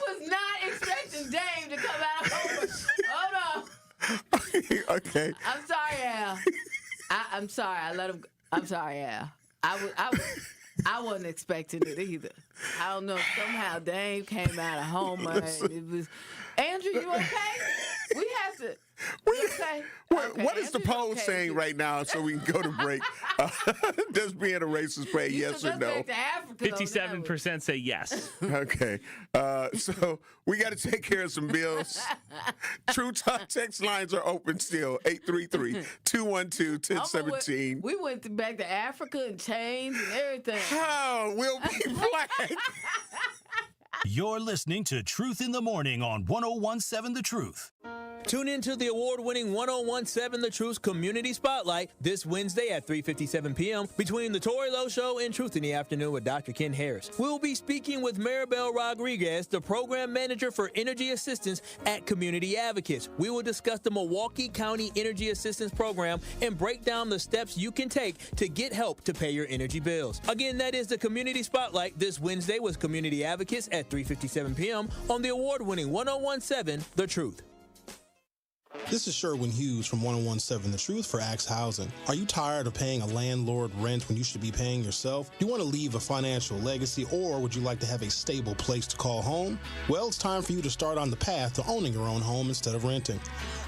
was not expecting Dame to come out of Homer. Hold on. Okay. I'm sorry, Al. I'm sorry. I let him. I'm sorry, Al. I wasn't expecting it either. I don't know. Somehow Dame came out of Homer. It was Andrew. You okay? We have to. Okay. What is the poll saying right now so we can go to break? Does being a racist play yes or no? 57% say yes. Okay. So we got to take care of some bills. True Talk text lines are open still. 833-212-1017. We went back to Africa and chains and everything. Oh, we'll be black. You're listening to Truth in the Morning on 101.7 The Truth. Tune into the award-winning 101.7 The Truth Community Spotlight this Wednesday at 3:57 p.m. between The Tori Lowe Show and Truth in the Afternoon with Dr. Ken Harris. We'll be speaking with Maribel Rodriguez, the Program Manager for Energy Assistance at Community Advocates. We will discuss the Milwaukee County Energy Assistance Program and break down the steps you can take to get help to pay your energy bills. Again, that is the Community Spotlight this Wednesday with Community Advocates at 3:57 p.m. on the award-winning 101.7 The Truth. This is Sherwin Hughes from 1017 The Truth for Axe Housing. Are you tired of paying a landlord rent when you should be paying yourself? Do you want to leave a financial legacy, or would you like to have a stable place to call home? Well, it's time for you to start on the path to owning your own home instead of renting.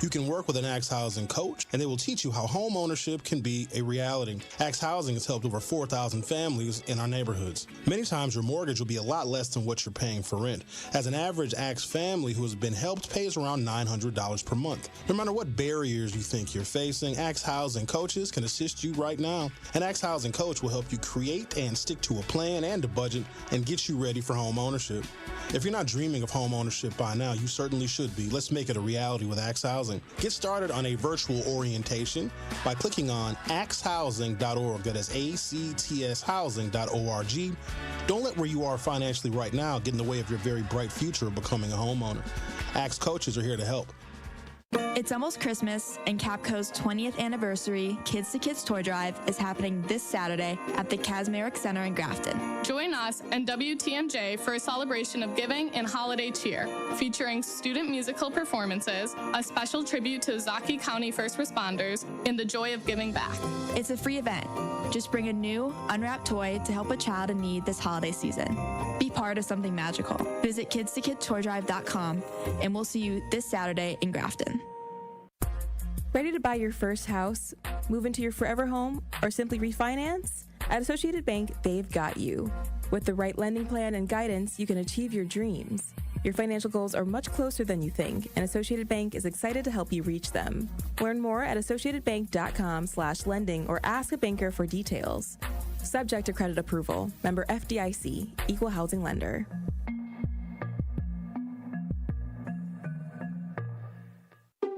You can work with an Axe Housing coach, and they will teach you how home ownership can be a reality. Axe Housing has helped over 4,000 families in our neighborhoods. Many times your mortgage will be a lot less than what you're paying for rent, as an average Axe family who has been helped pays around $900 per month. No matter what barriers you think you're facing, Axe Housing coaches can assist you right now. An Axe Housing coach will help you create and stick to a plan and a budget and get you ready for home ownership. If you're not dreaming of home ownership by now, you certainly should be. Let's make it a reality with Axe Housing. Get started on a virtual orientation by clicking on axehousing.org. That is ACTShousing.org. Don't let where you are financially right now get in the way of your very bright future of becoming a homeowner. Axe coaches are here to help. It's almost Christmas, and Capco's 20th anniversary Kids to Kids Toy Drive is happening this Saturday at the Kasmerick Center in Grafton. Join us and WTMJ for a celebration of giving and holiday cheer, featuring student musical performances, a special tribute to Zaki County first responders, and the joy of giving back. It's a free event. Just bring a new, unwrapped toy to help a child in need this holiday season. Be part of something magical. Visit kidstokidstoydrive.com, and we'll see you this Saturday in Grafton. Ready to buy your first house, move into your forever home, or simply refinance? At Associated Bank, they've got you. With the right lending plan and guidance, you can achieve your dreams. Your financial goals are much closer than you think, and Associated Bank is excited to help you reach them. Learn more at associatedbank.com/lending or ask a banker for details. Subject to credit approval. Member FDIC, Equal Housing Lender.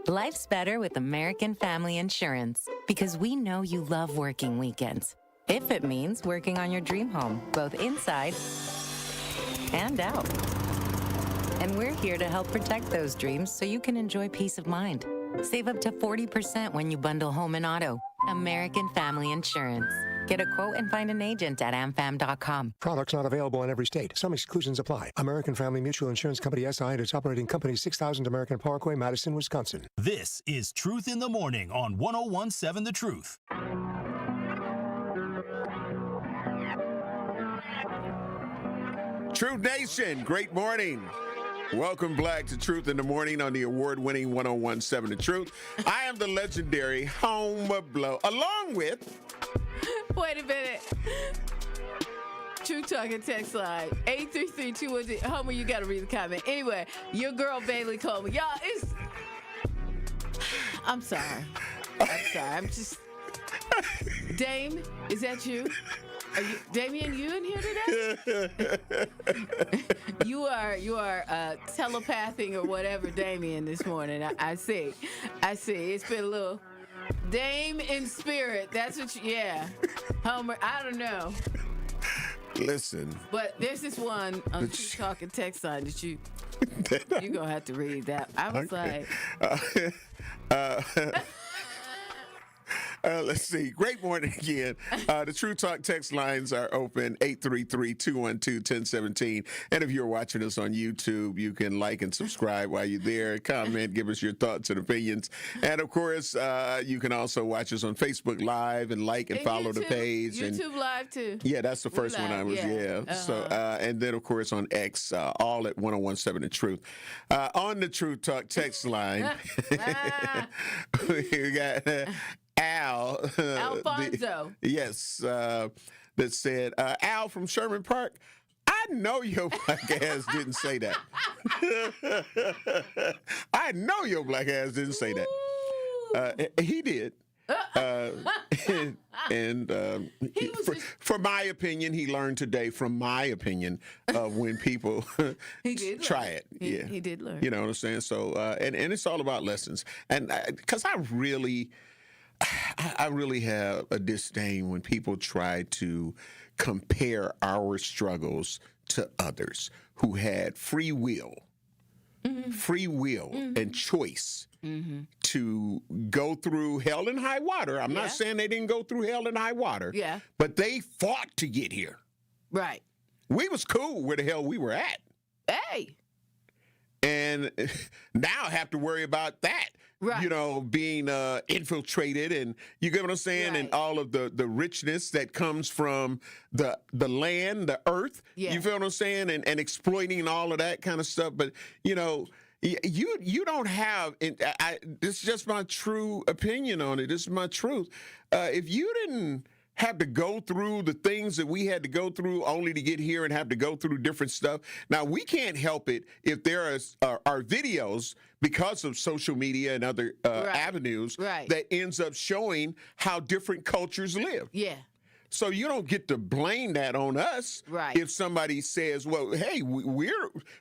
Life's better with American Family Insurance because we know you love working weekends. If it means working on your dream home, both inside and out. And we're here to help protect those dreams so you can enjoy peace of mind. Save up to 40% when you bundle home and auto. American Family Insurance. Get a quote and find an agent at amfam.com. Products not available in every state. Some exclusions apply. American Family Mutual Insurance Company SI and its operating company 6000 American Parkway, Madison, Wisconsin. This is Truth in the Morning on 1017 The Truth. Truth Nation, great morning. Welcome back to Truth in the Morning on the award-winning 1017 The Truth. I am the legendary Home of Blow, along with... Wait a minute. Truth Talking text line 833-210. Homer, you got to read the comment. Anyway, your girl Bailey Coleman. Y'all, it's... I'm sorry. I'm just... Dame, is that you? Are you, Damien, you in here today? you are telepathing or whatever, Damien, this morning. I see. It's been a little Dame in spirit. That's what yeah. Homer, I don't know. Listen. But there's this one on the Truth Talking text line that you're going to have to read that. I was like... Let's see. Great morning again. The True Talk text lines are open, 833-212-1017. And if you're watching us on YouTube, you can like and subscribe while you're there. Comment, give us your thoughts and opinions. And, of course, you can also watch us on Facebook Live and like and follow the page. YouTube Live, too. Yeah, that's the first one I was, Uh-huh. So, and then, of course, on X, all at 1017 The Truth. On the True Talk text line, we got... Alfonso. Yes, that said, Al from Sherman Park, I know your black ass didn't say that. I know your black ass didn't say that. He did. For my opinion, he learned today from my opinion of when people try it. He did learn. You know what I'm saying? So, and it's all about lessons. And because I really have a disdain when people try to compare our struggles to others who had free will and choice to go through hell and high water. I'm not saying they didn't go through hell and high water, but they fought to get here. Right. We was cool where the hell we were at. Hey. and now have to worry about that. Right. You know, being infiltrated, and you get what I'm saying, Right. and all of the richness that comes from the land, the earth. Yeah. You feel what I'm saying, and exploiting all of that kind of stuff. But you know, you don't have. This is just my true opinion on it. This is my truth. If you didn't have to go through the things that we had to go through only to get here and have to go through different stuff. Now, we can't help it if there are videos because of social media and other avenues that ends up showing how different cultures live. Yeah. So you don't get to blame that on us. Right. If somebody says, well, hey,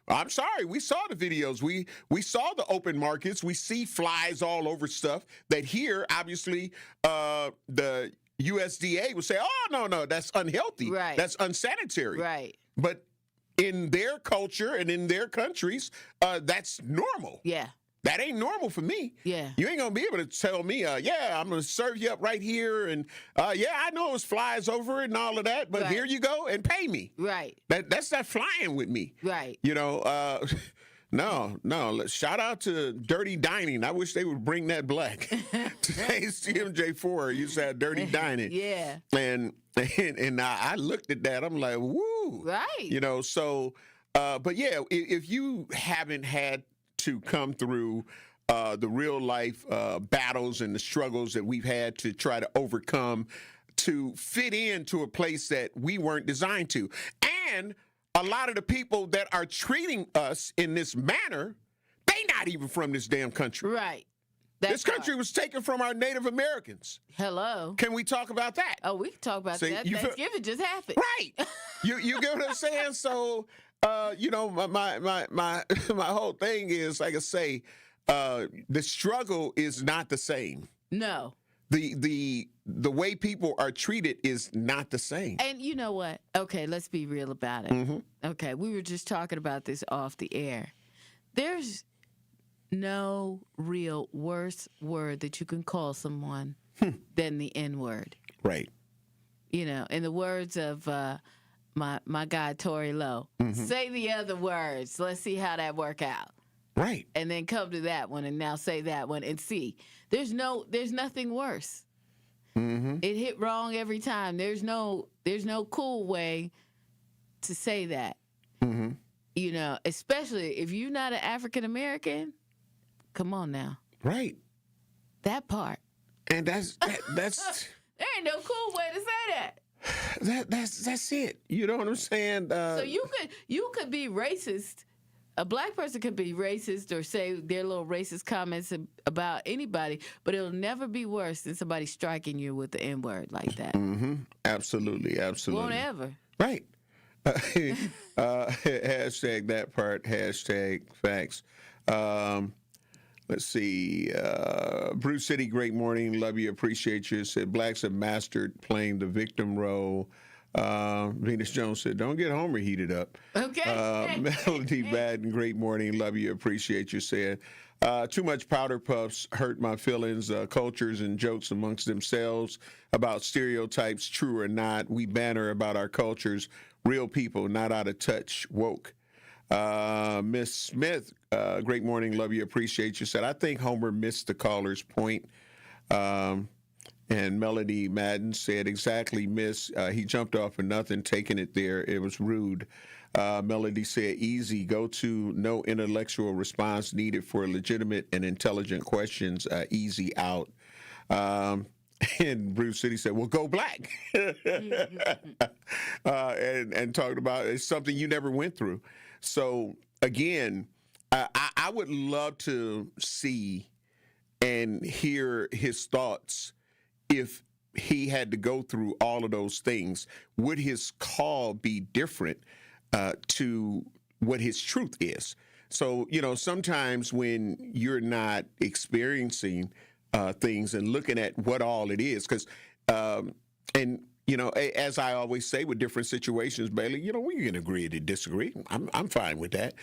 I'm sorry, we saw the videos. We saw the open markets. We see flies all over stuff that here, obviously, the USDA would say, oh, no, that's unhealthy. Right. That's unsanitary. Right. But in their culture and in their countries, that's normal. Yeah. That ain't normal for me. Yeah. You ain't going to be able to tell me, yeah, I'm going to serve you up right here. And, yeah, I know it's flies over it and all of that, but here you go and pay me. Right. That's not flying with me. Right. You know, no. Shout out to Dirty Dining. I wish they would bring that back. Today's CMJ4 used to have Dirty Dining. Yeah. And I looked at that. I'm like, woo. Right. You know, so, but yeah, if you haven't had to come through the real life battles and the struggles that we've had to try to overcome to fit into a place that we weren't designed to. And a lot of the people that are treating us in this manner, they not even from this damn country. Right. This country was taken from our Native Americans. Hello. Can we talk about that? Oh, we can talk about that. Thanksgiving just happened. Right. You get what I'm saying? So, you know, my whole thing is, like I say, the struggle is not the same. No. The way people are treated is not the same. And you know what? Okay, let's be real about it. Mm-hmm. Okay, we were just talking about this off the air. There's no real worse word that you can call someone than the N-word. Right. You know, in the words of my guy Tory Lowe, say the other words. Let's see how that work out. Right. And then come to that one and now say that one and see. There's nothing worse. Mm-hmm. It hit wrong every time. There's no cool way to say that. Mm-hmm. You know, especially if you're not an African American. Come on now. Right. That part. And that's there ain't no cool way to say that. That's it. You know what I'm saying? So you could be racist. A black person could be racist or say their little racist comments about anybody, but it'll never be worse than somebody striking you with the N-word like that. Mm-hmm. Absolutely. Won't ever. Right. Hashtag that part. Hashtag facts. Let's see. Bruce City, great morning. Love you. Appreciate you. Said blacks have mastered playing the victim role. Venus Jones said, don't get Homer heated up. Okay. Melody Madden, great morning. Love you. Appreciate you. Said, too much powder puffs hurt my feelings. Cultures and jokes amongst themselves about stereotypes, true or not. We banter about our cultures. Real people, not out of touch. Woke. Miss Smith, great morning. Love you. Appreciate you. Said, I think Homer missed the caller's point. And Melody Madden said, exactly, miss. He jumped off of nothing, taking it there. It was rude. Melody said, easy, go to, no intellectual response needed for legitimate and intelligent questions. Easy out. And Bruce City said, well, go black. and talked about it's something you never went through. So, again, I would love to see and hear his thoughts. If he had to go through all of those things, would his call be different to what his truth is? So, you know, sometimes when you're not experiencing things and looking at what all it is, because, and, you know, as I always say with different situations, Bailey, you know, we can agree to disagree. I'm fine with that.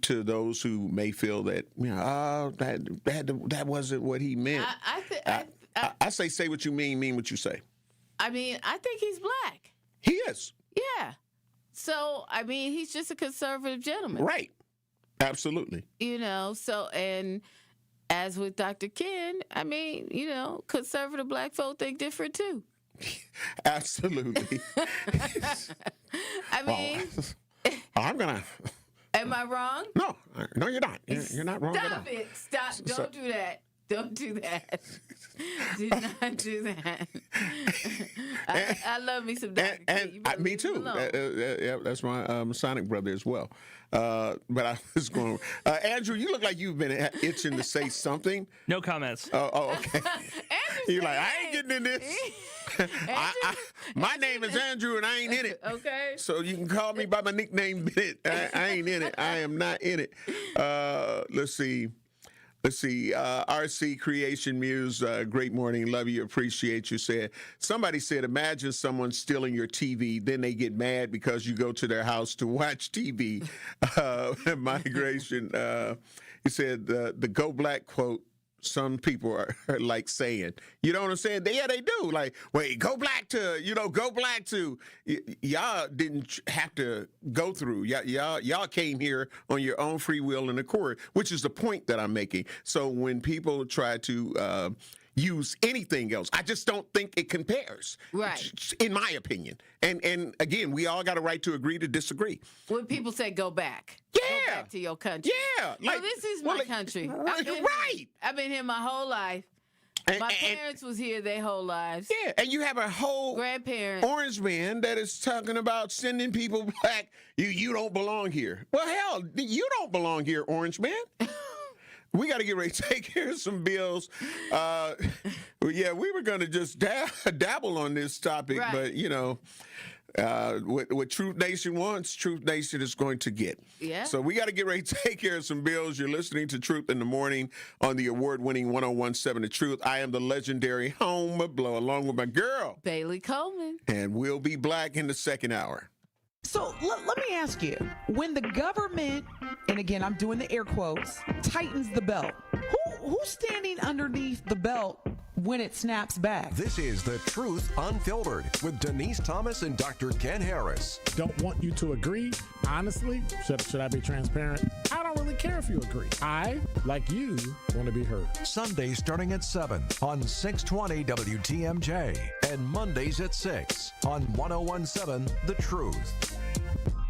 To those who may feel that, you know, that wasn't what he meant. I say what you mean what you say. I mean, I think he's black. He is. Yeah. So, I mean, he's just a conservative gentleman. Right. Absolutely. You know, so, and as with Dr. Ken, I mean, you know, conservative black folk think different too. Absolutely. I mean, I'm gonna. Am I wrong? No, you're not. You're not wrong at all. Stop it! Stop! Don't do that. Don't do that. Do not do that. I love me some Dr. Ken. Me too. That's my Masonic brother as well. But I was going, Andrew, you look like you've been itching to say something. No comments. Oh, okay. You're like, I ain't getting in this. My name is Andrew, and I ain't in it. Okay. So you can call me by my nickname, Bennett. I ain't in it. I am not in it. Let's see. RC Creation Muse, great morning. Love you. Appreciate you. Somebody said, imagine someone stealing your TV. Then they get mad because you go to their house to watch TV. Migration. He said the Go Black quote. Some people are like saying, you know what I'm saying? Yeah, they do. Like, wait, go black to. Y'all didn't have to go through. Y'all came here on your own free will and accord, which is the point that I'm making. So when people try to use anything else, I just don't think it compares. Right. In my opinion. And again, we all got a right to agree to disagree. When people say go back. Yeah. Go back to your country. Yeah. Like, this is my country. I've been here my whole life. My parents was here their whole lives. Yeah, and you have a whole grandparents, orange man that is talking about sending people back. You don't belong here. Well, hell, you don't belong here, orange man. We got to get ready to take care of some bills. Yeah, we were going to just dabble on this topic, right. But, you know, what Truth Nation wants, Truth Nation is going to get. Yeah. So we got to get ready to take care of some bills. You're listening to Truth in the Morning on the award-winning 1017 The Truth. I am the legendary Home of Blow, along with my girl, Bailey Coleman. And we'll be black in the second hour. So let me ask you, when the government, and again, I'm doing the air quotes, tightens the belt, who's standing underneath the belt when it snaps back? This is The Truth Unfiltered with Denise Thomas and Dr. Ken Harris. Don't want you to agree. Honestly, should I be transparent? I don't really care if you agree. I, like you, want to be heard. Sundays starting at 7 on 620 WTMJ and Mondays at 6 on 1017 The Truth.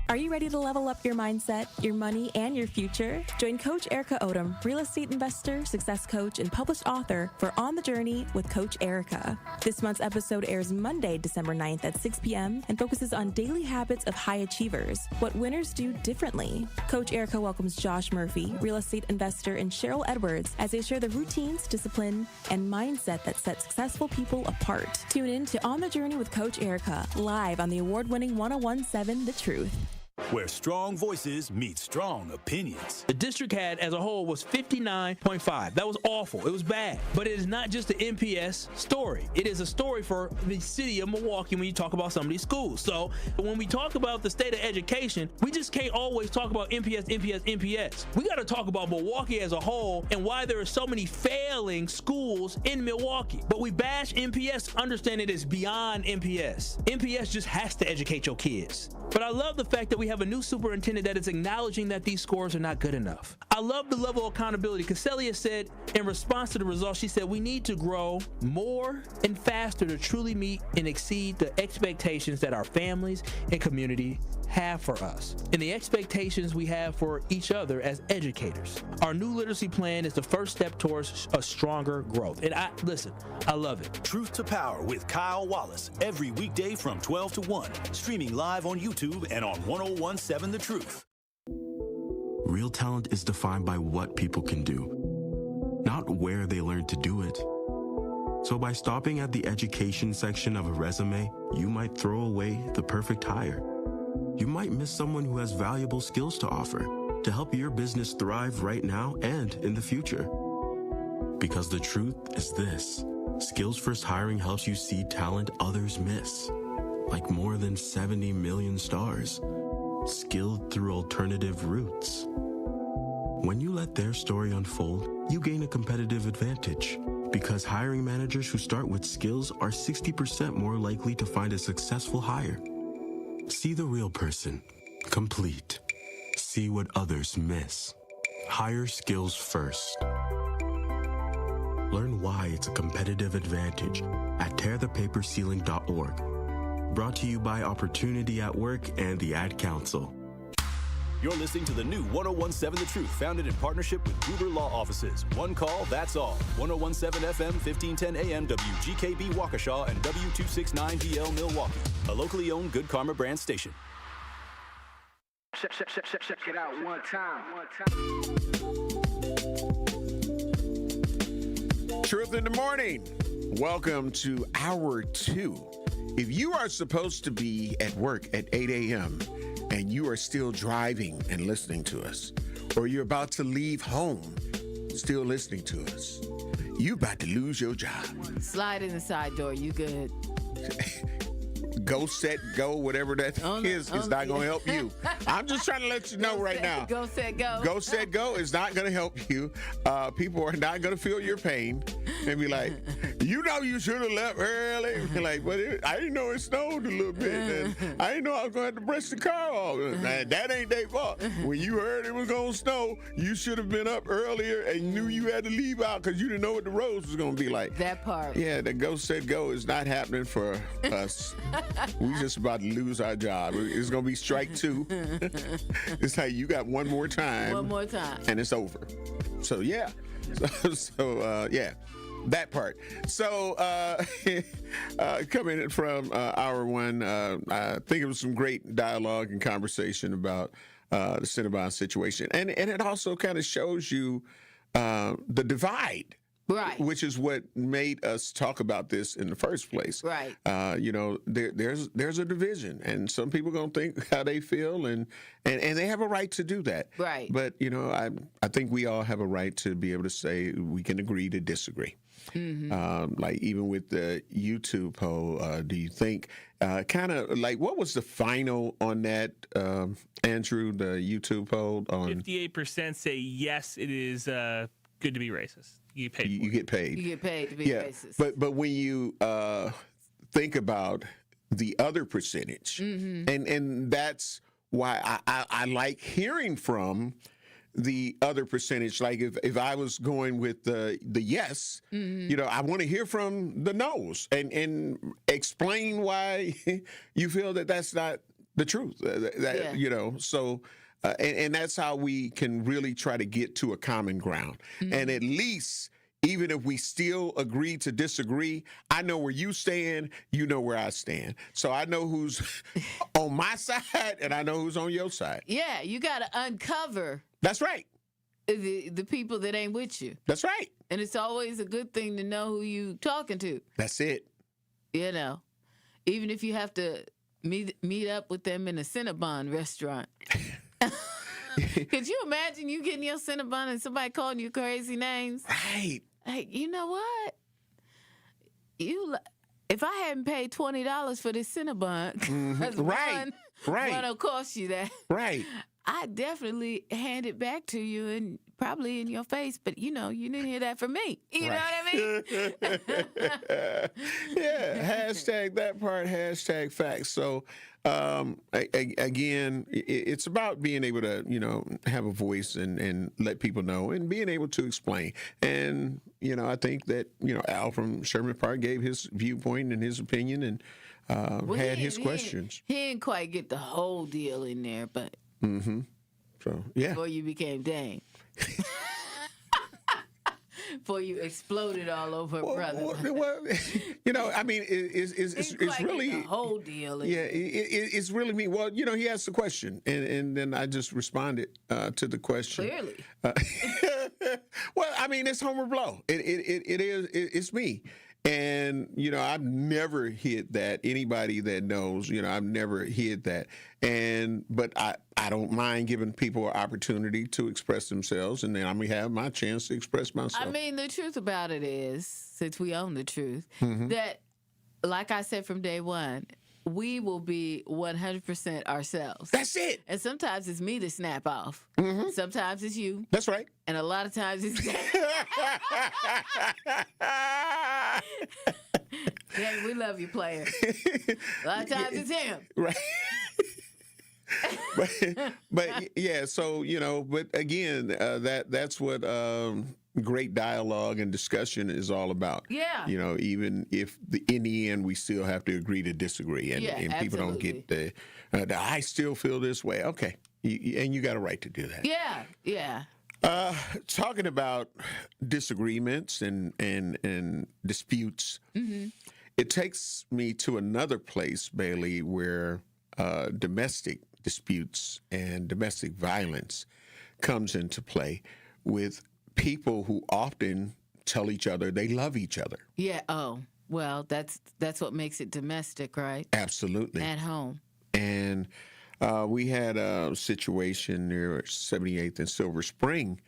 Are you ready to level up your mindset, your money, and your future? Join Coach Erica Odom, real estate investor, success coach, and published author for On the Journey with Coach Erica. This month's episode airs Monday, December 9th at 6 p.m. and focuses on daily habits of high achievers, what winners do differently. Coach Erica welcomes Josh Murphy, real estate investor, and Cheryl Edwards as they share the routines, discipline, and mindset that set successful people apart. Tune in to On the Journey with Coach Erica, live on the award-winning 1017 The Truth. Where strong voices meet strong opinions. The district had as a whole was 59.5. That was awful. It was bad. But it is not just the MPS story. It is a story for the city of Milwaukee when you talk about some of these schools. So when we talk about the state of education, we just can't always talk about MPS. We got to talk about Milwaukee as a whole and why there are so many failing schools in Milwaukee. But we bash MPS, understand it is beyond MPS. MPS just has to educate your kids. But I love the fact that we have a new superintendent that is acknowledging that these scores are not good enough. I love the level of accountability. Casellia said in response to the results, she said, we need to grow more and faster to truly meet and exceed the expectations that our families and community have for us and the expectations we have for each other as educators. Our new literacy plan is the first step towards a stronger growth. And I love it. Truth to Power with Kyle Wallace every weekday from 12 to 1, streaming live on YouTube and on 1017 The Truth. Real talent is defined by what people can do, not where they learn to do it. So by stopping at the education section of a resume, you might throw away the perfect hire. You might miss someone who has valuable skills to offer to help your business thrive right now and in the future. Because the truth is this: Skills First Hiring helps you see talent others miss, like more than 70 million stars, skilled through alternative routes. When you let their story unfold, you gain a competitive advantage, because hiring managers who start with skills are 60% more likely to find a successful hire. See the real person, complete. See what others miss. hire skills first. Learn why it's a competitive advantage at tearthepaperceiling.org. Brought to you by Opportunity at Work and the Ad Council. You're listening to the new 1017 The Truth, founded in partnership with Gruber Law Offices. One call, that's all. 1017 FM, 1510 AM, WGKB Waukesha, and W269DL Milwaukee. A locally owned Good Karma brand station. Check it out one time. Truth in the Morning. Welcome to Hour 2. If you are supposed to be at work at 8 a.m., and you are still driving and listening to us, or you're about to leave home still listening to us, you about to lose your job. Slide in the side door. You good. Go, set, go, whatever that is not going to help you. I'm just trying to let you know right now. Go, set, go. Go, set, go is not going to help you. People are not going to feel your pain and be like, you know you should have left early. Like, but I didn't know it snowed a little bit. And I didn't know I was going to have to brush the car off. Man, that ain't their fault. When you heard it was going to snow, you should have been up earlier and knew you had to leave out because you didn't know what the roads was going to be like. That part. Yeah, the go, set, go is not happening for us. We just about to lose our job. It's going to be strike 2. It's like you got one more time. One more time. And it's over. So, yeah. Yeah, that part. So, coming from Hour 1, I think it was some great dialogue and conversation about the Cinnabon situation. And it also kind of shows you the divide. Right. Which is what made us talk about this in the first place. Right. There's a division, and some people gonna think how they feel, and they have a right to do that. Right. But I think we all have a right to be able to say we can agree to disagree. Mm-hmm. Like even with the YouTube poll, do you think kind of like what was the final on that, Andrew? The YouTube poll on 58% say yes, it is good to be racist. You get paid. You get paid. You get paid to be racist. But when you think about the other percentage, and that's why I like hearing from the other percentage. Like if I was going with the yes, I want to hear from the no's and explain why you feel that that's not the truth. So. And that's how we can really try to get to a common ground. Mm-hmm. And at least, even if we still agree to disagree, I know where you stand, you know where I stand. So I know who's on my side, and I know who's on your side. Yeah, you got to uncover. That's right. The people that ain't with you. That's right. And it's always a good thing to know who you talking to. That's it. Even if you have to meet up with them in a Cinnabon restaurant. Could you imagine you getting your Cinnabon and somebody calling you crazy names? Right. Hey, you know what? If I hadn't paid $20 for this Cinnabon, right, it'll cost you that. Right. I definitely hand it back to you and probably in your face, but you didn't hear that from me. You know what I mean? Yeah. Hashtag that part. Hashtag facts. So. Again, it's about being able to, have a voice and let people know and being able to explain. And, I think that, Al from Sherman Park gave his viewpoint and his opinion and had his questions. He didn't quite get the whole deal in there, but. Mm-hmm. So, yeah. Before you became Dane. Before you exploded all over, brother. Well, it's really the whole deal. It's really me. Well, he asked the question, and then I just responded to the question. Clearly. Well, it's Homer Blow. It's me. And, I've never hid that. Anybody that knows, I've never hid that. But I don't mind giving people an opportunity to express themselves, and then I'm going to have my chance to express myself. The truth about it is, since we own the truth, that, like I said from day one, we will be 100% ourselves. That's it. And sometimes it's me to snap off. Sometimes it's you. That's right. And a lot of times it's yeah, we love you, player. A lot of times it's him. Right. but yeah, so but again, that's what great dialogue and discussion is all about. Yeah. Even if in the end we still have to agree to disagree, and people don't get the I still feel this way. Okay, and you got a right to do that. Yeah. Talking about disagreements and disputes, it takes me to another place, Bailey, where domestic disputes and domestic violence comes into play with people who often tell each other they love each other. Yeah. Oh, well, that's what makes it domestic, right? Absolutely. At home. And we had a situation near 78th and Silver Spring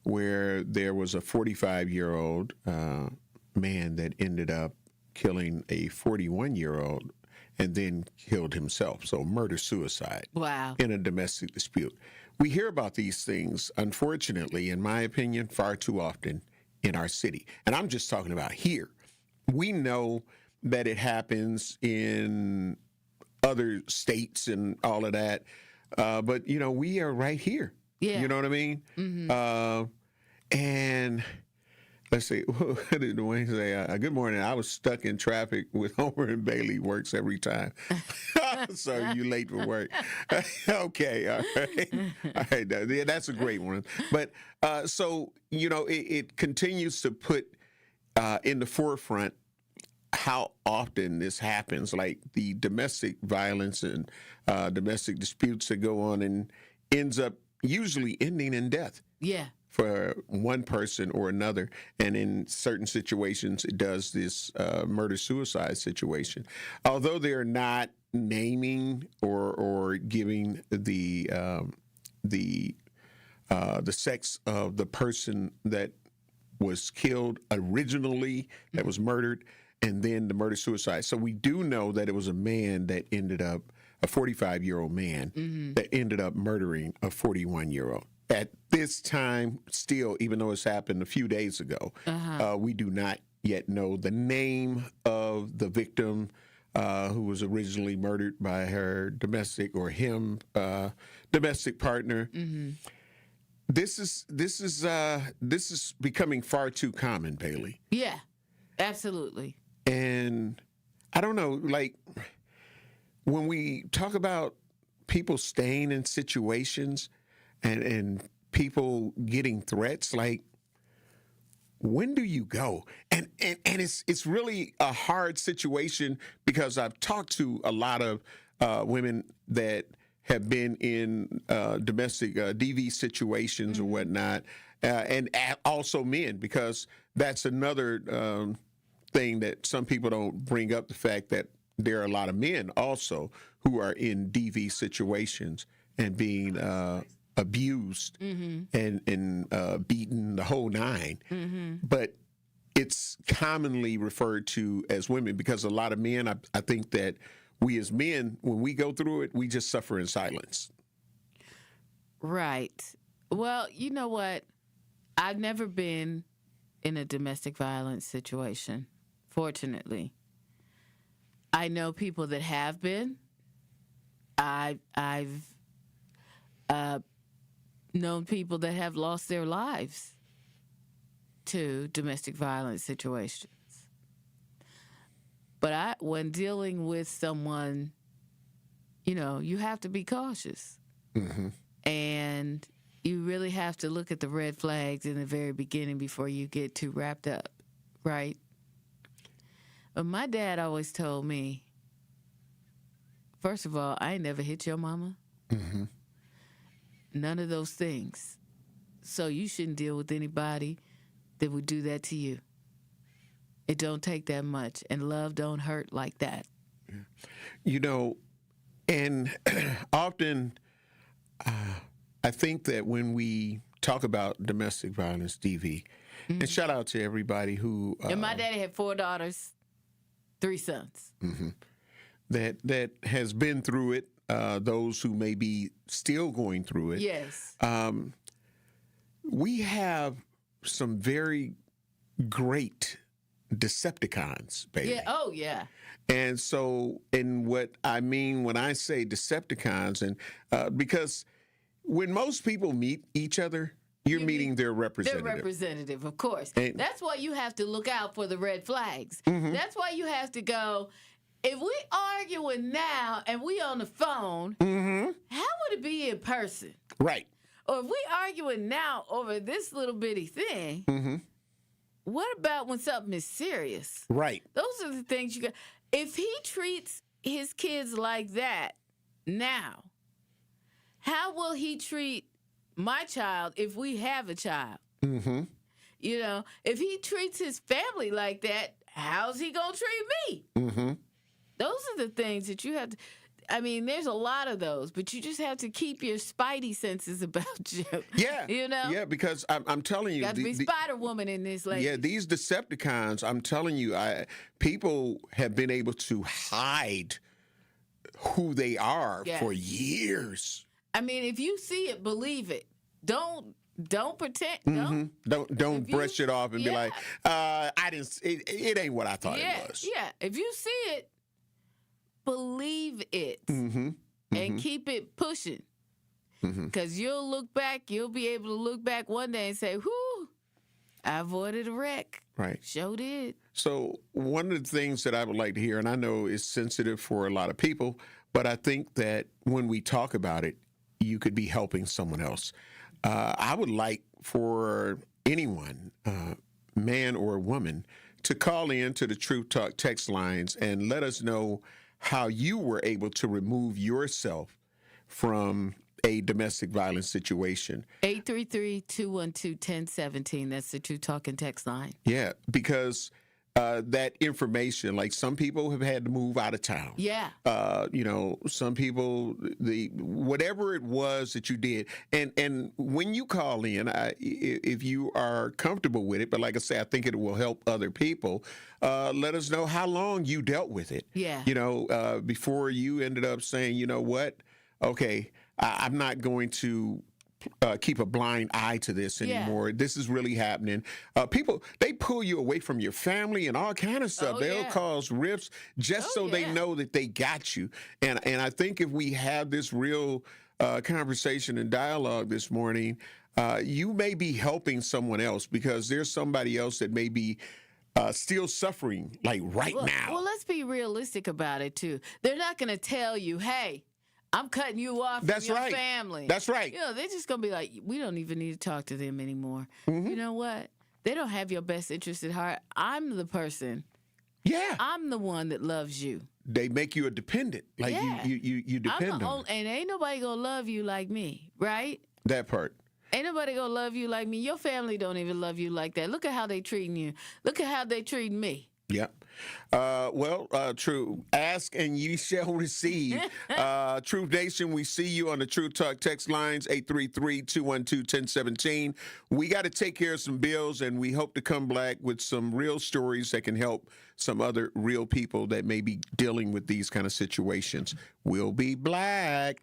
where there was a 45-year-old man that ended up killing a 41-year-old and then killed himself. So murder-suicide. Wow. In a domestic dispute. We hear about these things, unfortunately, in my opinion, far too often in our city. And I'm just talking about here. We know that it happens in other states and all of that. But, we are right here. Yeah. You know what I mean? Mm-hmm. And let's see, what did Dwayne say? Good morning. I was stuck in traffic with Homer and Bailey works every time. So you late for work. Okay, all right. All right, that's a great one. But so, it continues to put in the forefront how often this happens, like the domestic violence and domestic disputes that go on and ends up usually ending in death. Yeah. For one person or another. And in certain situations, it does this murder-suicide situation. Although they're not naming or giving the sex of the person that was killed originally, that was murdered, and then the murder-suicide. So we do know that it was a man that ended up, a 45-year-old man, that ended up murdering a 41-year-old. At this time, still, even though it's happened a few days ago, we do not yet know the name of the victim who was originally murdered by her domestic or him domestic partner. Mm-hmm. This is becoming far too common, Bailey. Yeah, absolutely. And I don't know, like when we talk about people staying in situations and people getting threats, like, when do you go? And it's really a hard situation because I've talked to a lot of women that have been in domestic DV situations or whatnot, and also men, because that's another thing that some people don't bring up, the fact that there are a lot of men also who are in DV situations and being abused and beaten, the whole nine. But it's commonly referred to as women because a lot of men, I think that we as men, when we go through it, we just suffer in silence. Right. Well, you know what? I've never been in a domestic violence situation, fortunately. I know people that have been. I've known people that have lost their lives to domestic violence situations. But when dealing with someone, you have to be cautious. And you really have to look at the red flags in the very beginning before you get too wrapped up, right? But my dad always told me, first of all, I ain't never hit your mama. None of those things. So you shouldn't deal with anybody that would do that to you. It don't take that much, and love don't hurt like that. And often I think that when we talk about domestic violence, DV, and shout out to everybody who... and my daddy had 4 daughters, 3 sons. That has been through it. Those who may be still going through it. Yes. We have some very great Decepticons, baby. Yeah. Oh, yeah. And so, in what I mean when I say Decepticons, and because when most people meet each other, you're meeting their representative. Their representative, of course. And that's why you have to look out for the red flags. Mhm. That's why you have to go, if we arguing now and we on the phone, how would it be in person? Right. Or if we arguing now over this little bitty thing, what about when something is serious? Right. Those are the things you got. If he treats his kids like that now, how will he treat my child if we have a child? Mm-hmm. You know, if he treats his family like that, how's he going to treat me? Mm-hmm. Those are the things that you have to, I mean, there's a lot of those, but you just have to keep your spidey senses about you. Yeah. You know? Yeah, because I'm telling you. Got to be Spider-Woman in this, lady. Yeah, these Decepticons, I'm telling you, people have been able to hide who they are for years. I mean, if you see it, believe it. Don't pretend. Don't brush it off and be like, I didn't. It ain't what I thought it was. Yeah, if you see it, believe it and keep it pushing. Because you'll be able to look back one day and say, whew, I avoided a wreck. Right. Sure did. So one of the things that I would like to hear, and I know it's sensitive for a lot of people, but I think that when we talk about it, you could be helping someone else. I would like for anyone, man or woman, to call in to the Truth Talk text lines and let us know how you were able to remove yourself from a domestic violence situation. 833-212-1017. That's the Truth Talk and text line. Yeah, because that information, like some people have had to move out of town. Yeah. You know, some people, whatever it was that you did. And when you call in, if you are comfortable with it, but like I say, I think it will help other people, let us know how long you dealt with it. Yeah. You know, before you ended up saying, you know what, okay, I'm not going to keep a blind eye to this anymore. This is really happening. People, they pull you away from your family and all kind of stuff. They'll cause rifts just so they know that they got you. And I think if we have this real conversation and dialogue this morning, you may be helping someone else because there's somebody else that may be still suffering like now. Well, let's be realistic about it, too. They're not going to tell you, hey, I'm cutting you off from your family. That's right. You know, they're just going to be like, we don't even need to talk to them anymore. You know what? They don't have your best interest at heart. I'm the person. Yeah. I'm the one that loves you. They make you a dependent. Like you depend on them. And ain't nobody going to love you like me, right? That part. Ain't nobody going to love you like me. Your family don't even love you like that. Look at how they treating you. Look at how they treating me. Yep. True. Ask and ye shall receive. Truth Nation, we see you on the Truth Talk text lines, 833-212-1017. We got to take care of some bills, and we hope to come back with some real stories that can help some other real people that may be dealing with these kind of situations. We'll be back.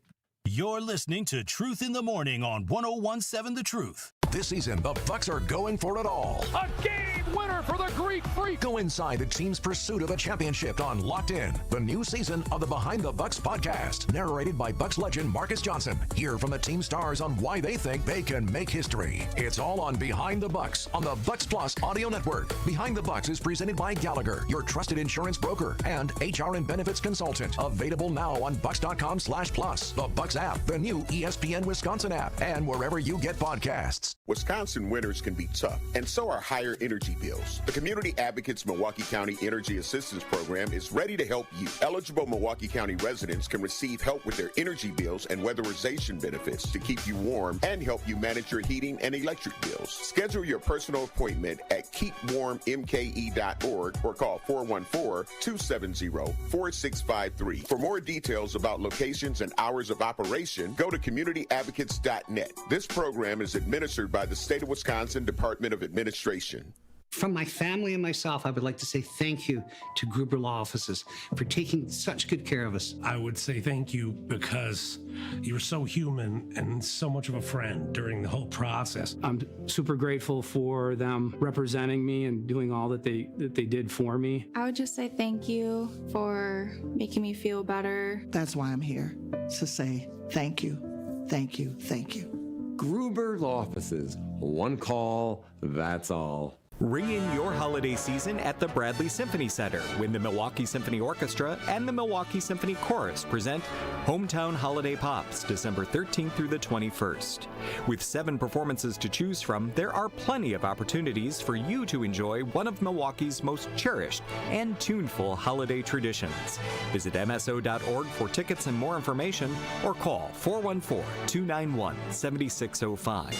You're listening to Truth in the Morning on 101.7 The Truth. This season, the Bucks are going for it all. A game winner for the Greek Freak. Go inside the team's pursuit of a championship on Locked In, the new season of the Behind the Bucks podcast, narrated by Bucks legend Marcus Johnson. Hear from the team stars on why they think they can make history. It's all on Behind the Bucks on the Bucks Plus audio network. Behind the Bucks is presented by Gallagher, your trusted insurance broker and HR and benefits consultant. Available now on Bucks.com/plus, the Bucks app, the new ESPN Wisconsin app, and wherever you get podcasts. Wisconsin winters can be tough, and so are higher energy bills. The Community Advocates Milwaukee County Energy Assistance Program is ready to help you. Eligible Milwaukee County residents can receive help with their energy bills and weatherization benefits to keep you warm and help you manage your heating and electric bills. Schedule your personal appointment at keepwarmmke.org or call 414-270-4653. For more details about locations and hours of operation, go to communityadvocates.net. This program is administered by the State of Wisconsin Department of Administration. From my family and myself, I would like to say thank you to Gruber Law Offices for taking such good care of us. I would say thank you because you're so human and so much of a friend during the whole process. I'm super grateful for them representing me and doing all that they did for me. I would just say thank you for making me feel better. That's why I'm here, to say thank you, thank you, thank you. Gruber Law Offices. One call, that's all. Ring in your holiday season at the Bradley Symphony Center when the Milwaukee Symphony Orchestra and the Milwaukee Symphony Chorus present Hometown Holiday Pops, December 13th through the 21st. With 7 performances to choose from, there are plenty of opportunities for you to enjoy one of Milwaukee's most cherished and tuneful holiday traditions. Visit MSO.org for tickets and more information, or call 414-291-7605.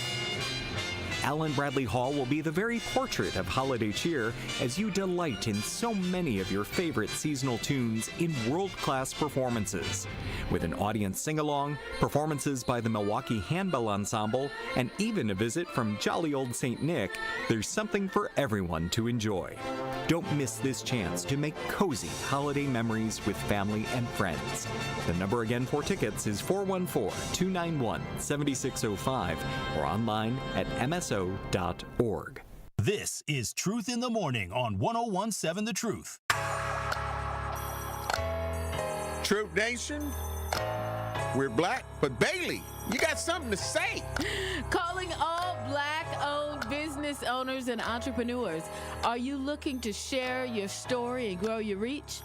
Allen Bradley Hall will be the very portrait of holiday cheer as you delight in so many of your favorite seasonal tunes in world-class performances. With an audience sing-along, performances by the Milwaukee Handbell Ensemble, and even a visit from jolly old St. Nick, there's something for everyone to enjoy. Don't miss this chance to make cozy holiday memories with family and friends. The number again for tickets is 414-291-7605 or online at MSO.org. This is Truth in the Morning on 1017 The Truth. Truth Nation, we're black, but Bailey, you got something to say. Calling all black-owned business owners and entrepreneurs. Are you looking to share your story and grow your reach?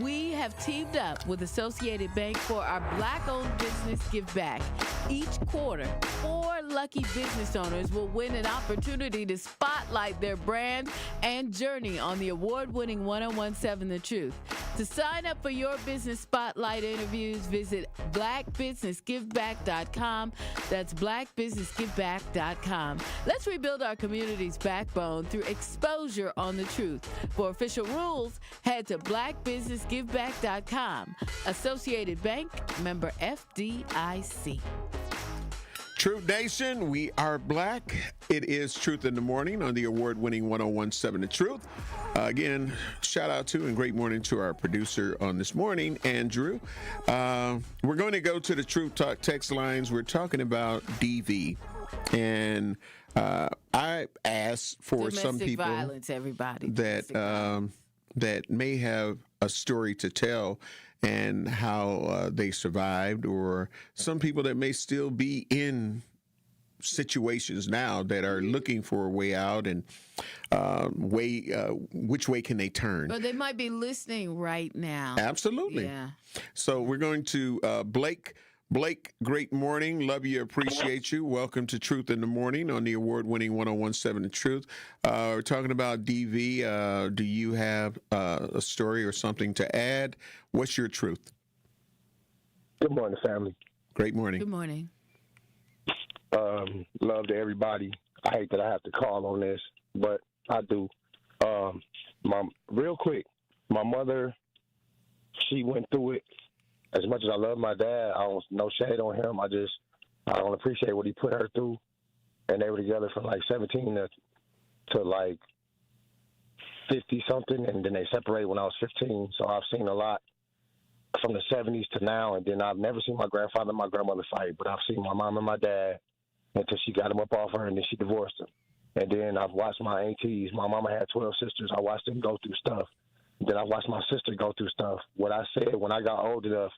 We have teamed up with Associated Bank for our black-owned business Give Back. Each quarter, 4 lucky business owners will win an opportunity to spotlight their brand and journey on the award-winning 1017 The Truth. To sign up for your business spotlight interviews, visit blackbusinessgiveback.com. That's blackbusinessgiveback.com. Let's rebuild our community's backbone through exposure on the truth. For official rules, head to blackbusinessgiveback.com. Associated Bank, member FDIC. Truth Nation, we are black. It is Truth in the Morning on the award-winning 1017 The Truth. Again, shout out to and great morning to our producer on this morning, Andrew. We're going to go to the Truth Talk text lines. We're talking about DV. And I asked for some people violence, everybody. that may have a story to tell and how they survived, or some people that may still be in situations now that are looking for a way out and which way can they turn. Or they might be listening right now. Absolutely. Yeah. So we're going to Blake, great morning. Love you, appreciate you. Welcome to Truth in the Morning on the award-winning 1017 The Truth. We're talking about DV. Do you have a story or something to add? What's your truth? Good morning, family. Great morning. Good morning. Love to everybody. I hate that I have to call on this, but I do. Real quick, my mother, she went through it. As much as I love my dad, I don't no shade on him. I don't appreciate what he put her through. And they were together from like 17 to like 50 something, and then they separated when I was 15. So I've seen a lot from the 70s to now, and then I've never seen my grandfather and my grandmother fight, but I've seen my mom and my dad until she got him up off her, and then she divorced him. And then I've watched my aunties. My mama had 12 sisters. I watched them go through stuff. Then I watched my sister go through stuff. What I said when I got old enough,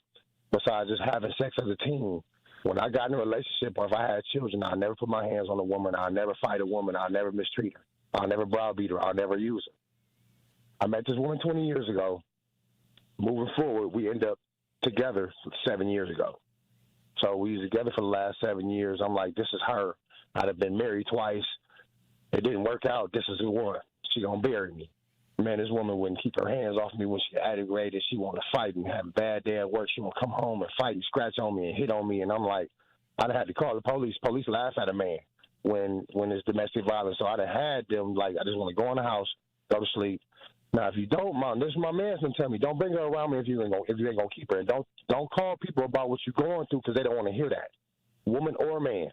besides just having sex as a teen, when I got in a relationship or if I had children, I'll never put my hands on a woman. I'll never fight a woman. I'll never mistreat her. I'll never browbeat her. I'll never use her. I met this woman 20 years ago. Moving forward, we end up together 7 years ago. So we was together for the last 7 years. I'm like, this is her. I'd have been married twice. It didn't work out. This is the one. She gonna bury me. Man, this woman wouldn't keep her hands off me when she aggravated. She wanted to fight and have a bad day at work. She would come home and fight and scratch on me and hit on me. And I'm like, I'd had to call the police. Police laugh at a man when it's domestic violence. So I'd have had them like, I just want to go in the house, go to sleep. Now, if you don't, Mom, this is my man's gonna tell me, don't bring her around me if you ain't gonna keep her, and don't call people about what you're going through because they don't want to hear that, woman or man.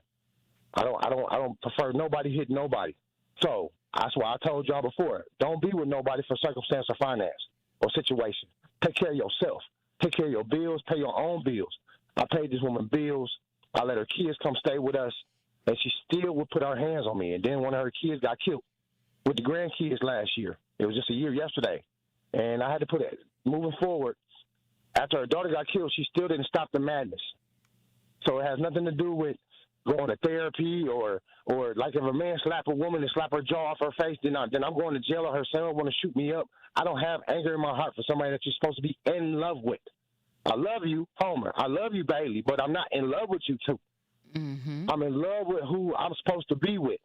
I don't prefer nobody hit nobody. So That's why I told y'all before, don't be with nobody for circumstance or finance or situation. Take care of yourself. Take care of your bills. Pay your own bills. I paid this woman bills. I let her kids come stay with us, and she still would put her hands on me. And then one of her kids got killed with the grandkids last year. It was just a year yesterday. And I had to put it, moving forward, after her daughter got killed, she still didn't stop the madness. So it has nothing to do with going to therapy or like if a man slap a woman and slap her jaw off her face, then I'm going to jail or her son want to shoot me up. I don't have anger in my heart for somebody that you're supposed to be in love with. I love you, Homer. I love you, Bailey, but I'm not in love with you two. Mm-hmm. I'm in love with who I'm supposed to be with.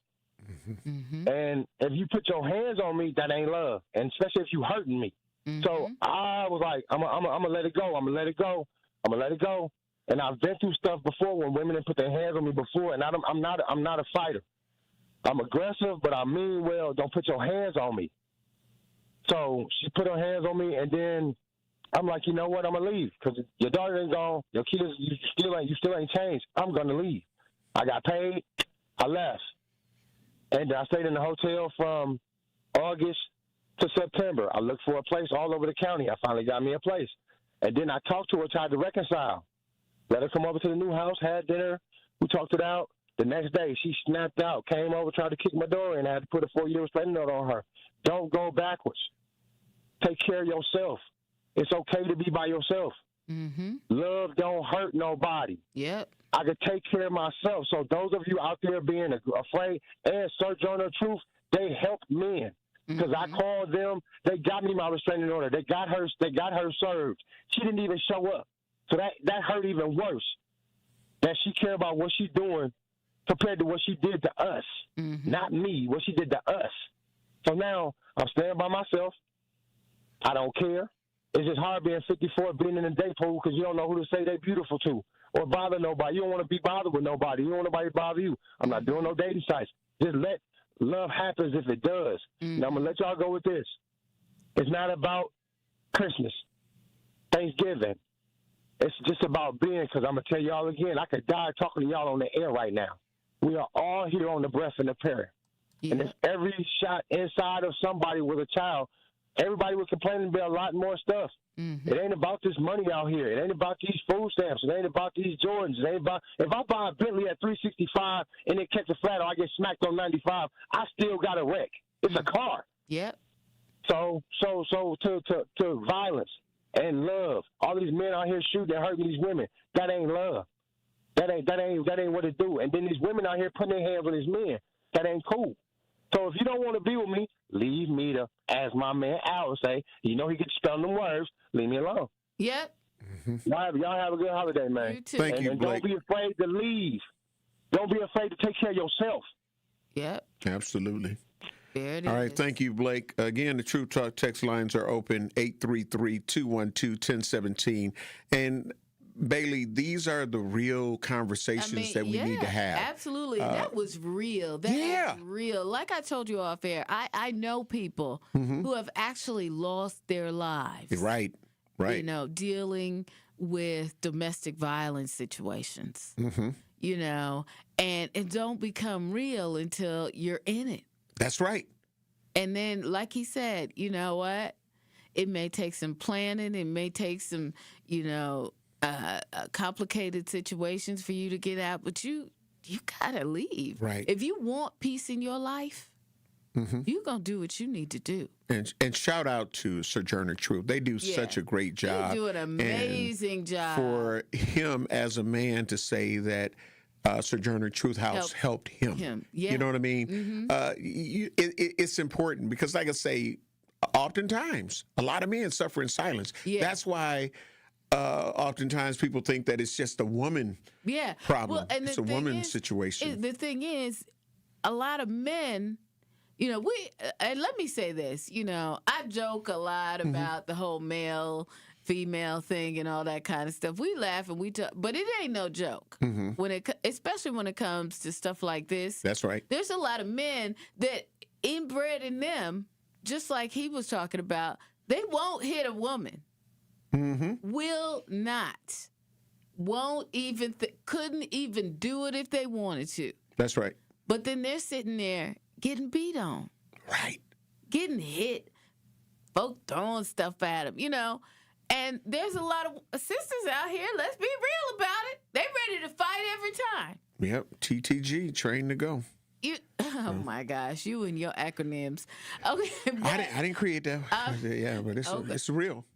Mm-hmm. And if you put your hands on me, that ain't love, and especially if you hurting me. Mm-hmm. So I was like, I'm gonna let it go. I'm gonna let it go. I'm gonna let it go. And I've been through stuff before when women have put their hands on me before, and I'm not a fighter. I'm aggressive, but I mean well. Don't put your hands on me. So she put her hands on me, and then I'm like, you know what? I'm gonna leave because your daughter ain't gone. Your kids, you still ain't changed. I'm gonna leave. I got paid. I left, and I stayed in the hotel from August to September. I looked for a place all over the county. I finally got me a place, and then I talked to her, tried to reconcile. Let her come over to the new house, had dinner. We talked it out. The next day, she snapped out, came over, tried to kick my door in. I had to put a 4-year restraining order on her. Don't go backwards. Take care of yourself. It's okay to be by yourself. Mm-hmm. Love don't hurt nobody. Yep. I can take care of myself. So those of you out there being afraid and Sojourner Truth, they help men. Because I called them, they got me my restraining order. They got her served. She didn't even show up. So that hurt even worse. That she cared about what she's doing compared to what she did to us. Mm-hmm. Not me, what she did to us. So now I'm staying by myself. I don't care. It's just hard being 54, being in a date pool because you don't know who to say they're beautiful to or bother nobody. You don't want to be bothered with nobody. You don't want nobody to bother you. I'm not doing no dating sites. Just let love happen if it does. Now I'm going to let y'all go with this. It's not about Christmas, Thanksgiving. It's just about being, because I'm going to tell y'all again, I could die talking to y'all on the air right now. We are all here on the breath and the prayer. Yeah. And if every shot inside of somebody with a child, everybody would complain about a lot more stuff. Mm-hmm. It ain't about this money out here. It ain't about these food stamps. It ain't about these Jordans. It ain't about, if I buy a Bentley at $365 and it catch a flat or I get smacked on 95, I still got a wreck. It's a car. Yep. So to violence and love, all these men out here shooting and hurting these women, that ain't love. That ain't what it do. And then these women out here putting their hands on these men, that ain't cool. So if you don't want to be with me, leave me to, as my man Al would say, you know he gets spelling them words, leave me alone. Yep. Y'all have a good holiday, man. You too. Thank you, Blake. Don't be afraid to leave. Don't be afraid to take care of yourself. Yep. Absolutely. There it All is. right, thank you, Blake. Again, the Truth Talk text lines are open, 833-212-1017. And Bailey, these are the real conversations that we need to have. Absolutely. That was real. That is real. Like I told you off air, I know people who have actually lost their lives. Right. You know, dealing with domestic violence situations. You know, and it don't become real until you're in it. That's right. And then, like he said, you know what? It may take some planning. It may take some, you know, complicated situations for you to get out, but you gotta leave. Right. If you want peace in your life, you're gonna do what you need to do. And shout out to Sojourner Truth. They do such a great job. They do an amazing job. For him as a man to say that Sojourner Truth House helped him. Yeah. You know what I mean? It's important because, like I say, oftentimes a lot of men suffer in silence. Yeah. That's why oftentimes people think that it's just a woman problem. Well, and it's a woman situation. The thing is, a lot of men, you know, and let me say this, you know, I joke a lot about the whole male-female thing and all that kind of stuff. We laugh and we talk, but it ain't no joke. Especially when it comes to stuff like this. That's right. There's a lot of men that inbred in them, just like he was talking about, they won't hit a woman. Will not. Won't even, couldn't even do it if they wanted to. That's right. But then they're sitting there getting beat on. Right. Getting hit, folk throwing stuff at him, And there's a lot of sisters out here, let's be real about it. They ready to fight every time. Yep, TTG, trained to go. Oh my gosh, you and your acronyms. Okay, I didn't create that. But it's real.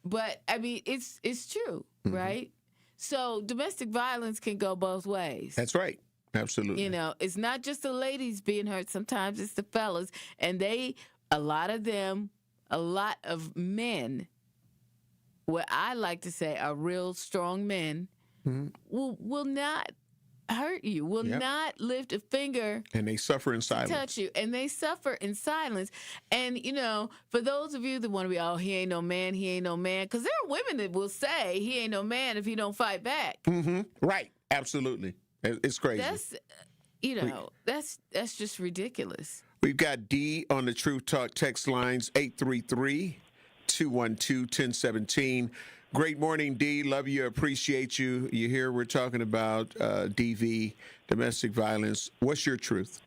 But I mean, it's true, right? So domestic violence can go both ways. That's right. Absolutely. It's not just the ladies being hurt. Sometimes it's the fellas, and a lot of men, what I like to say are real strong men, will not hurt you, will not lift a finger. And they suffer in silence. Touch you. And they suffer in silence. And, for those of you that want to be, he ain't no man, because there are women that will say he ain't no man if he don't fight back. Mm-hmm. Right. Absolutely. It's crazy. That's just ridiculous. We've got D on the Truth Talk text lines, 833-212-1017. Great morning, D. Love you, appreciate you. You hear we're talking about DV, domestic violence. What's your truth?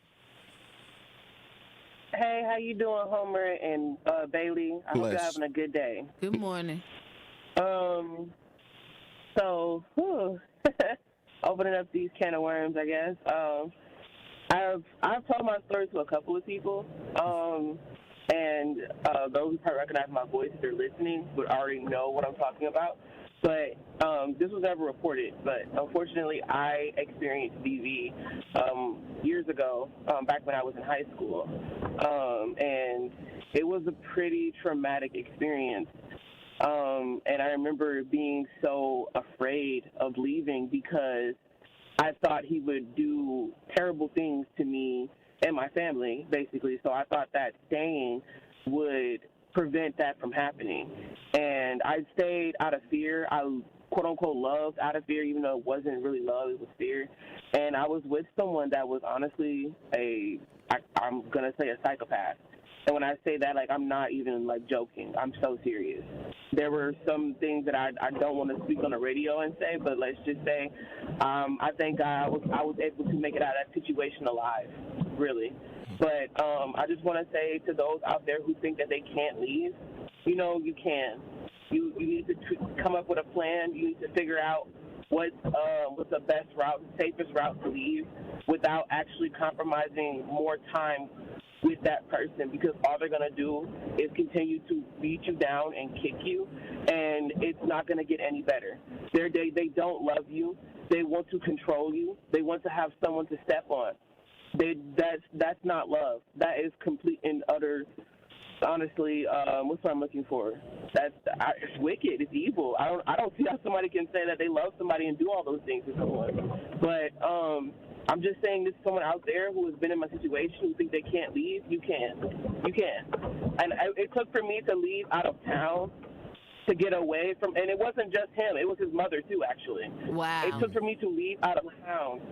Hey, how you doing, Homer and Bailey? I hope you're having a good day. Good morning. Opening up these can of worms, I guess. I've told my story to a couple of people, and those who probably recognize my voice if they're listening would already know what I'm talking about. But this was never reported. But unfortunately, I experienced DV years ago, back when I was in high school, and it was a pretty traumatic experience. And I remember being so afraid of leaving because I thought he would do terrible things to me and my family, basically. So I thought that staying would prevent that from happening. And I stayed out of fear. I, quote unquote, loved out of fear, even though it wasn't really love, it was fear. And I was with someone that was honestly I'm going to say a psychopath. And when I say that, I'm not even, joking. I'm so serious. There were some things that I don't want to speak on the radio and say, but let's just say I thank God I was able to make it out of that situation alive, really. But I just want to say to those out there who think that they can't leave, you can. You need to come up with a plan. You need to figure out what's the best route, the safest route to leave without actually compromising more time with that person, because all they're going to do is continue to beat you down and kick you, and it's not going to get any better. They don't love you. They want to control you. They want to have someone to step on. That's not love. That is complete and utter, honestly, what's what I'm looking for? It's wicked. It's evil. I don't see how somebody can say that they love somebody and do all those things to someone. But I'm just saying this to someone out there who has been in my situation, who think they can't leave. You can. You can. And it took for me to leave out of town to get away from, and it wasn't just him. It was his mother, too, actually. Wow. It took for me to leave out of town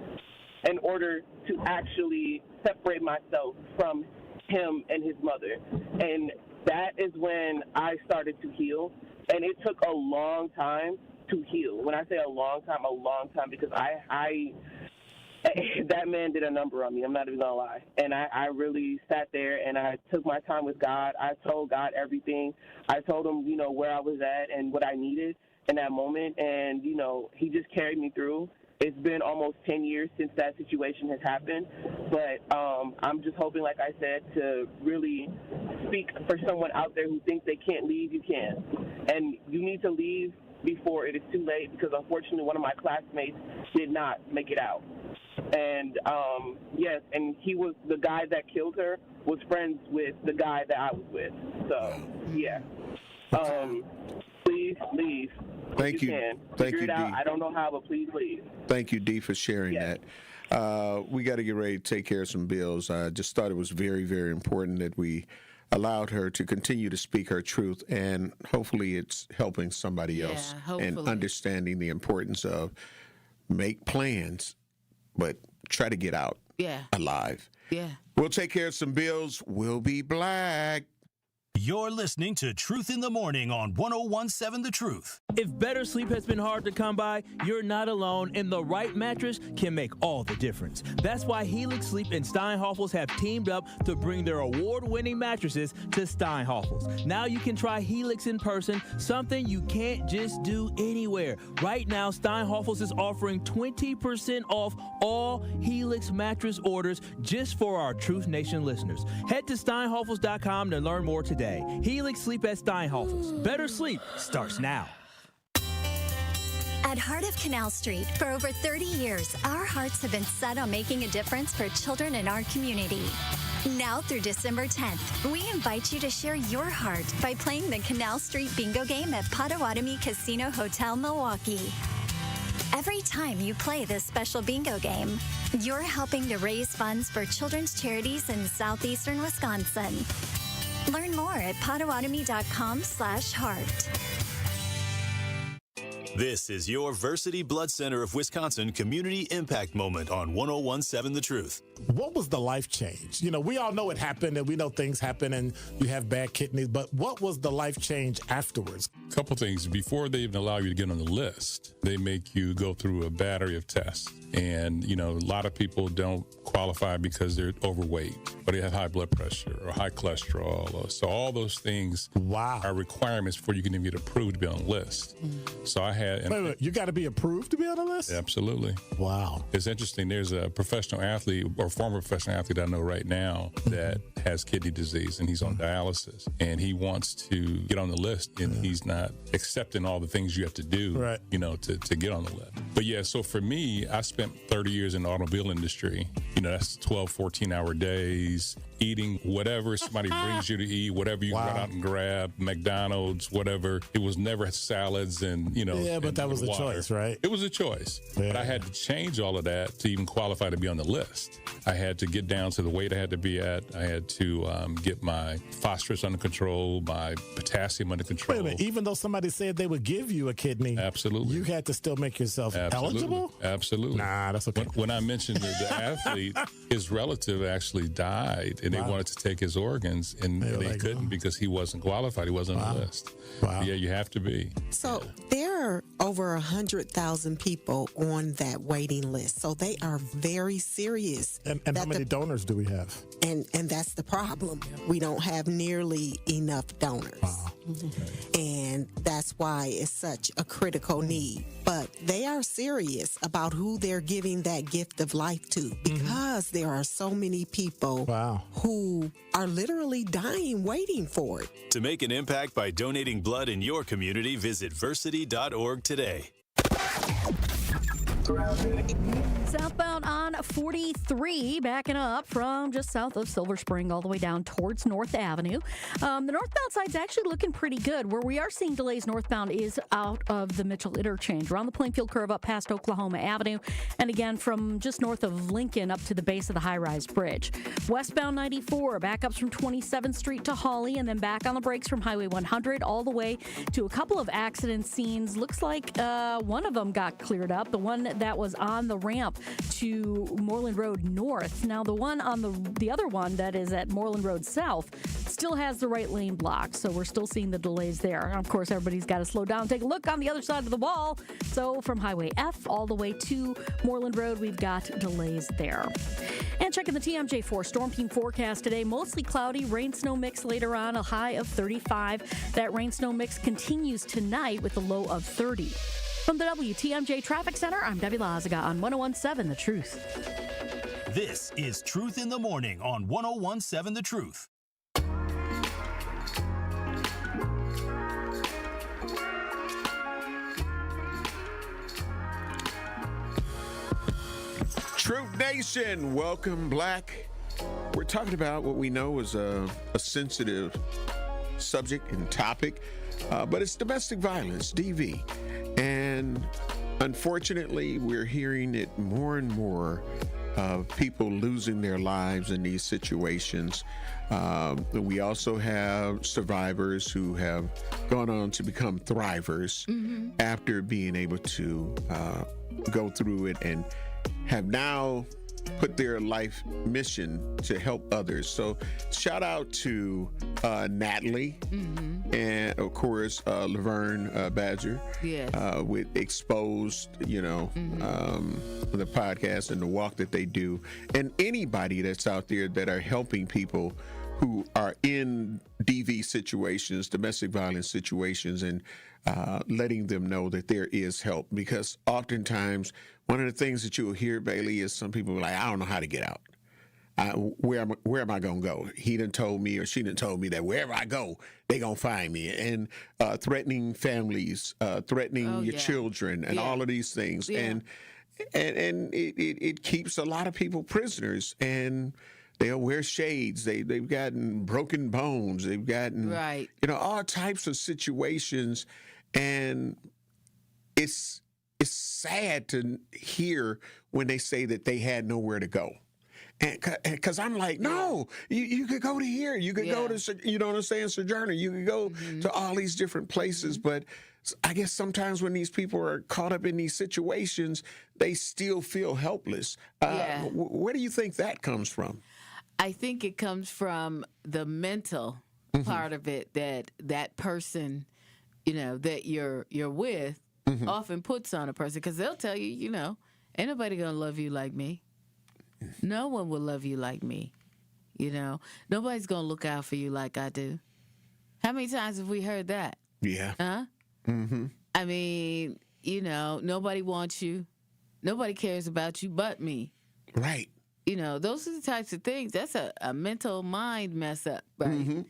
in order to actually separate myself from him and his mother. And that is when I started to heal. And it took a long time to heal. When I say a long time, because that man did a number on me. I'm not even going to lie. And I really sat there and I took my time with God. I told God everything. I told him, where I was at and what I needed in that moment. And, he just carried me through. It's been almost 10 years since that situation has happened. But I'm just hoping, like I said, to really speak for someone out there who thinks they can't leave. You can. And you need to leave before it is too late, because unfortunately one of my classmates did not make it out. And yes, and he was, the guy that killed her was friends with the guy that I was with. So yeah, please leave. Thank you. Thank you, Figure it out. D. I don't know how, but please leave. Thank you, D, for sharing that. We got to get ready to take care of some bills. I just thought it was very, very important that we allowed her to continue to speak her truth, and hopefully it's helping somebody else and understanding the importance of make plans, but try to get out alive. Yeah. We'll take care of some bills. We'll be black. You're listening to Truth in the Morning on 101.7 The Truth. If better sleep has been hard to come by, you're not alone, and the right mattress can make all the difference. That's why Helix Sleep and Steinhoffels have teamed up to bring their award-winning mattresses to Steinhoffels. Now you can try Helix in person, something you can't just do anywhere. Right now, Steinhoffels is offering 20% off all Helix mattress orders just for our Truth Nation listeners. Head to steinhoffels.com to learn more today. Helix Sleep at Steinhoffels. Better sleep starts now. At Heart of Canal Street, for over 30 years, our hearts have been set on making a difference for children in our community. Now through December 10th, we invite you to share your heart by playing the Canal Street Bingo game at Potawatomi Casino Hotel, Milwaukee. Every time you play this special bingo game, you're helping to raise funds for children's charities in southeastern Wisconsin. Learn more at potawatomi.com/heart. This is your Versity Blood Center of Wisconsin Community Impact Moment on 101.7 The Truth. What was the life change? You know, we all know it happened and we know things happen and you have bad kidneys, but what was the life change afterwards? A couple things. Before they even allow you to get on the list, they make you go through a battery of tests. And, you know, a lot of people don't qualify because they're overweight or they have high blood pressure or high cholesterol. So all those things are requirements before you can even get approved to be on the list. So I had... Wait, you got to be approved to be on the list? Absolutely. Wow. It's interesting. There's a professional athlete or former professional athlete I know right now that has kidney disease and he's on dialysis and he wants to get on the list and he's not accepting all the things you have to do, you know, to get on the list. But yeah, so for me, I spent 30 years in the automobile industry. You know, that's 12, 14-hour days, eating whatever somebody brings you to eat, whatever you run out and grab, McDonald's, whatever. It was never salads and, you know. Yeah, but that was a choice, right? It was a choice. Yeah. But I had to change all of that to even qualify to be on the list. I had to get down to the weight I had to be at. I had to get my phosphorus under control, my potassium under control. Wait a minute, even though somebody said they would give you a kidney, absolutely, you had to still make yourself eligible? Absolutely. Nah, that's okay. When I mentioned the athlete, his relative actually died, and they wanted to take his organs, and they couldn't because he wasn't qualified. He wasn't on the list. Wow. Yeah, you have to be. So there are over 100,000 people on that waiting list. So they are very serious. And how many donors do we have? And that's the problem. We don't have nearly enough donors. Wow. And that's why it's such a critical need. But they are serious about who they're giving that gift of life to because there are so many people who are literally dying waiting for it. To make an impact by donating blood in your community, visit versity.org today. Southbound on 43, backing up from just south of Silver Spring all the way down towards North Avenue. The northbound side's actually looking pretty good. Where we are seeing delays northbound is out of the Mitchell Interchange, around the Plainfield curve up past Oklahoma Avenue, and again from just north of Lincoln up to the base of the high-rise bridge. Westbound 94, backups from 27th Street to Hawley, and then back on the brakes from Highway 100 all the way to a couple of accident scenes. Looks like one of them got cleared up, the one that was on the ramp to Moreland Road North. Now, the one on the other one that is at Moreland Road South still has the right lane blocked, so we're still seeing the delays there. And of course, everybody's got to slow down, take a look on the other side of the wall. So from Highway F all the way to Moreland Road, we've got delays there. And checking the TMJ4 Storm Team forecast today, mostly cloudy, rain-snow mix later on, a high of 35. That rain-snow mix continues tonight with a low of 30. From the WTMJ Traffic Center, I'm Debbie Lazaga on 101.7 The Truth. This is Truth in the Morning on 101.7 The Truth. Truth Nation, welcome back. We're talking about what we know is a sensitive subject and topic, but it's domestic violence, DV. And unfortunately, we're hearing it more and more of people losing their lives in these situations. We also have survivors who have gone on to become thrivers after being able to go through it and have now put their life mission to help others. So shout out to Natalie and of course Laverne Badger with Exposed, the podcast and the walk that they do, and anybody that's out there that are helping people who are in DV situations, domestic violence situations, and letting them know that there is help. Because oftentimes, one of the things that you'll hear, Bailey, is some people are like, I don't know how to get out. Where am I going to go? He done told me, or she done told me that wherever I go, they going to find me. And threatening families, threatening your children, and all of these things. And it keeps a lot of people prisoners. And they'll wear shades. They've gotten broken bones. They've gotten all types of situations, and it's sad to hear when they say that they had nowhere to go. And because I'm like, no, you could go to here. You could go to, Sojourner. You could go to all these different places. But I guess sometimes when these people are caught up in these situations, they still feel helpless. Where do you think that comes from? I think it comes from the mental part of it, that person, that you're with often puts on a person, because they'll tell you, ain't nobody gonna love you like me. No one will love you like me. Nobody's gonna look out for you like I do. How many times have we heard that? Yeah. Huh? I mean, nobody wants you. Nobody cares about you but me. Right. Those are the types of things. That's a mental mind mess up, right?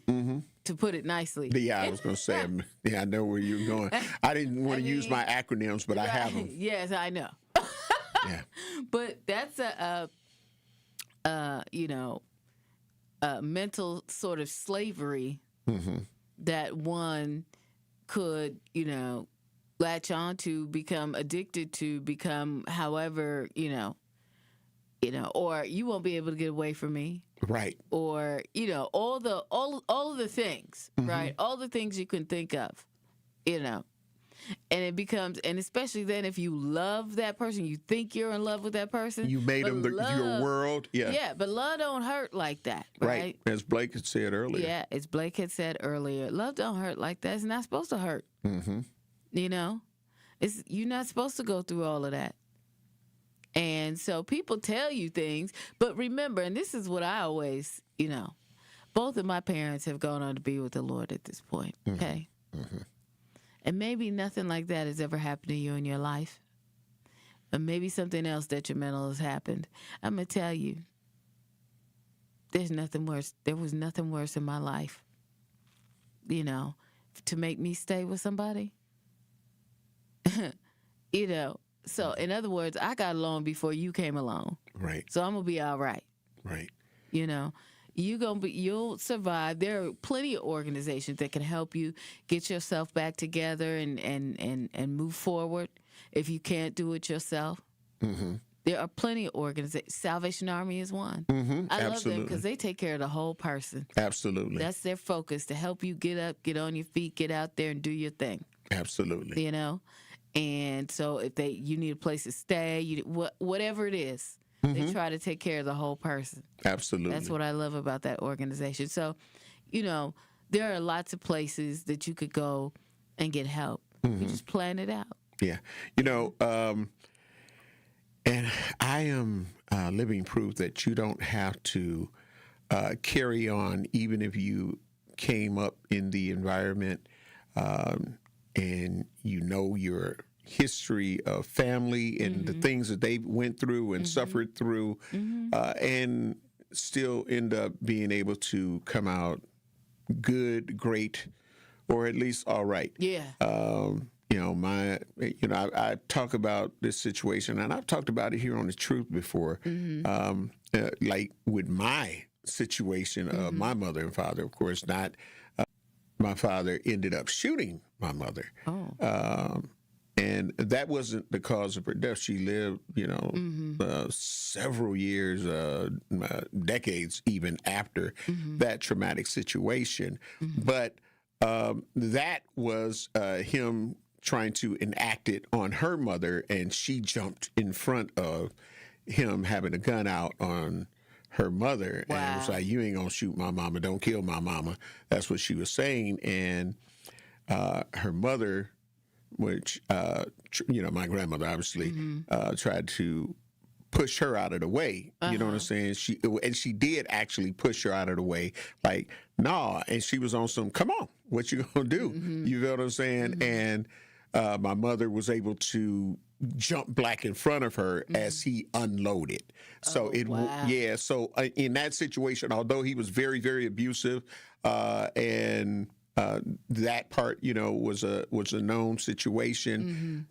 To put it nicely. Yeah, I was going to say, I know where you're going. I didn't want to use my acronyms, but I have them. Yes, I know. Yeah. But that's a mental sort of slavery that one could, latch on to, become addicted to, become however, or you won't be able to get away from me. Right. Or, all of the things, right? All the things you can think of, and it becomes, and especially then if you love that person, you think you're in love with that person. You made them your world. Yeah. Yeah, but love don't hurt like that, right? As Blake had said earlier. Yeah, as Blake had said earlier, love don't hurt like that. It's not supposed to hurt. You're not supposed to go through all of that. And so people tell you things, but remember, and this is what I always, both of my parents have gone on to be with the Lord at this point, okay? And maybe nothing like that has ever happened to you in your life. Or maybe something else detrimental has happened. I'm going to tell you, there's nothing worse. There was nothing worse in my life, to make me stay with somebody. So, in other words, I got along before you came along. Right. So I'm gonna be all right. Right. You'll survive. There are plenty of organizations that can help you get yourself back together and move forward if you can't do it yourself. There are plenty of organizations. Salvation Army is one. I love them because they take care of the whole person. Absolutely. That's their focus, to help you get up, get on your feet, get out there and do your thing. Absolutely. And so if you need a place to stay, whatever it is, they try to take care of the whole person. Absolutely. That's what I love about that organization. So, there are lots of places that you could go and get help. You just plan it out. Yeah. And I am living proof that you don't have to carry on, even if you came up in the environment and your history of family and the things that they went through and suffered through, and still end up being able to come out good, great, or at least all right. Yeah. I talk about this situation, and I've talked about it here on The Truth before, like with my situation of my mother and father. Of course, not my father ended up shooting my mother. And that wasn't the cause of her death. She lived, several years, decades even after that traumatic situation. But that was him trying to enact it on her mother, and she jumped in front of him having a gun out on her mother. Wow. And it was like, you ain't gonna shoot my mama, don't kill my mama. That's what she was saying. And her mother, which my grandmother obviously tried to push her out of the way. You know what I'm saying? She did actually push her out of the way. Like, nah. And she was on some, come on, what you gonna do? You know what I'm saying? And my mother was able to jump black in front of her as he unloaded. So So in that situation, although he was very, very abusive, and that part, was a known situation.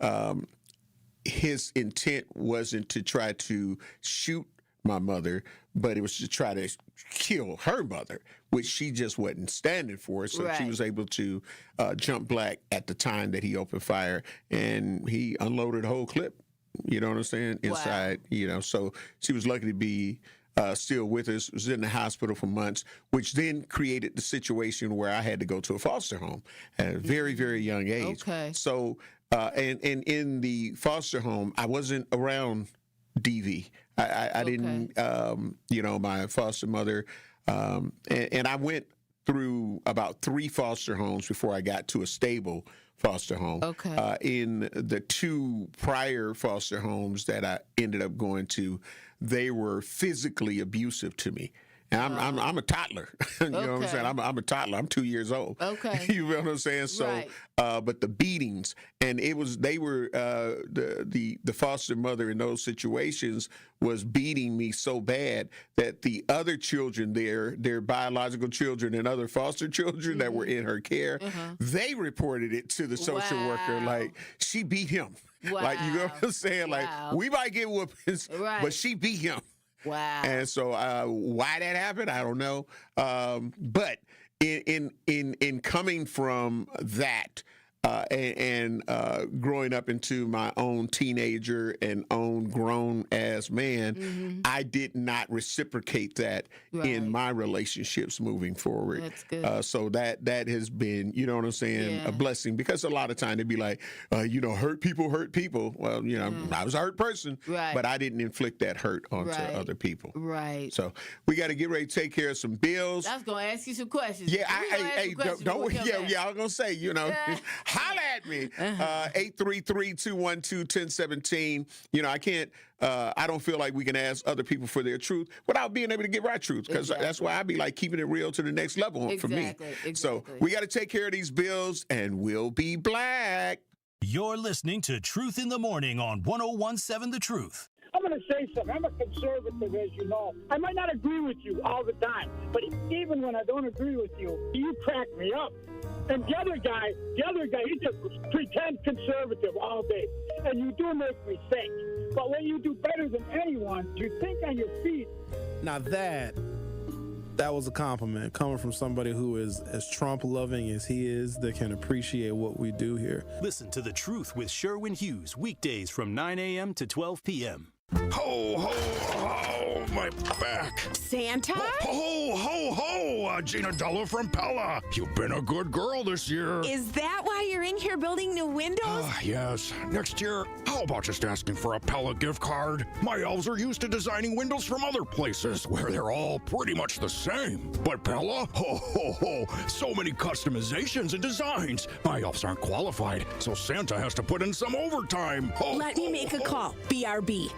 His intent wasn't to try to shoot my mother, but it was to try to kill her mother, which she just wasn't standing for. So she was able to jump black at the time that he opened fire, and he unloaded a whole clip. You know what I'm saying? Inside, so she was lucky to be still with us, was in the hospital for months, which then created the situation where I had to go to a foster home at a very, very young age. Okay. So, and in the foster home, I wasn't around DV. I didn't, my foster mother, and I went through about 3 foster homes before I got to a stable foster home. Okay. In the 2 prior foster homes that I ended up going to, they were physically abusive to me. And I'm a toddler. You know what I'm saying? I'm a toddler. I'm 2 years old. Okay. You know what I'm saying? So, but the beatings, and they were the foster mother in those situations was beating me so bad that the other children their biological children and other foster children that were in her care, they reported it to the social worker. Like, she beat him. Wow. Like, you know what I'm saying? Like, we might get whoopings, but she beat him. Wow. And so why that happened, I don't know. But in coming from that and growing up into my own teenager and own grown-ass man, I did not reciprocate that in my relationships moving forward. That's good. So that has been, you know what I'm saying, a blessing. Because a lot of time they'd be like, hurt people hurt people. Well, I was a hurt person, but I didn't inflict that hurt onto other people. Right. So we got to get ready to take care of some bills. I was going to ask you some questions. Yeah, don't I was going to say, holla at me. 833-212-1017. I can't, I don't feel like we can ask other people for their truth without being able to give our truth, because that's why I be like keeping it real to the next level for me. So we got to take care of these bills, and we'll be black. You're listening to Truth in the Morning on 101.7 The Truth. I'm going to say something. I'm a conservative, as you know. I might not agree with you all the time, but even when I don't agree with you, you crack me up. And the other guy, he just pretends conservative all day. And you do make me think. But when you do better than anyone, you think on your feet. Now that was a compliment coming from somebody who is as Trump-loving as he is, that can appreciate what we do here. Listen to The Truth with Sherwin Hughes, weekdays from 9 a.m. to 12 p.m. Ho, ho, ho, my back. Santa? Ho, ho, ho, Gina Della from Pella. You've been a good girl this year. Is that why you're in here building new windows? Yes. Next year, how about just asking for a Pella gift card? My elves are used to designing windows from other places where they're all pretty much the same. But Pella? Ho, ho, ho, so many customizations and designs. My elves aren't qualified, so Santa has to put in some overtime. Ho, Let me make a call. BRB.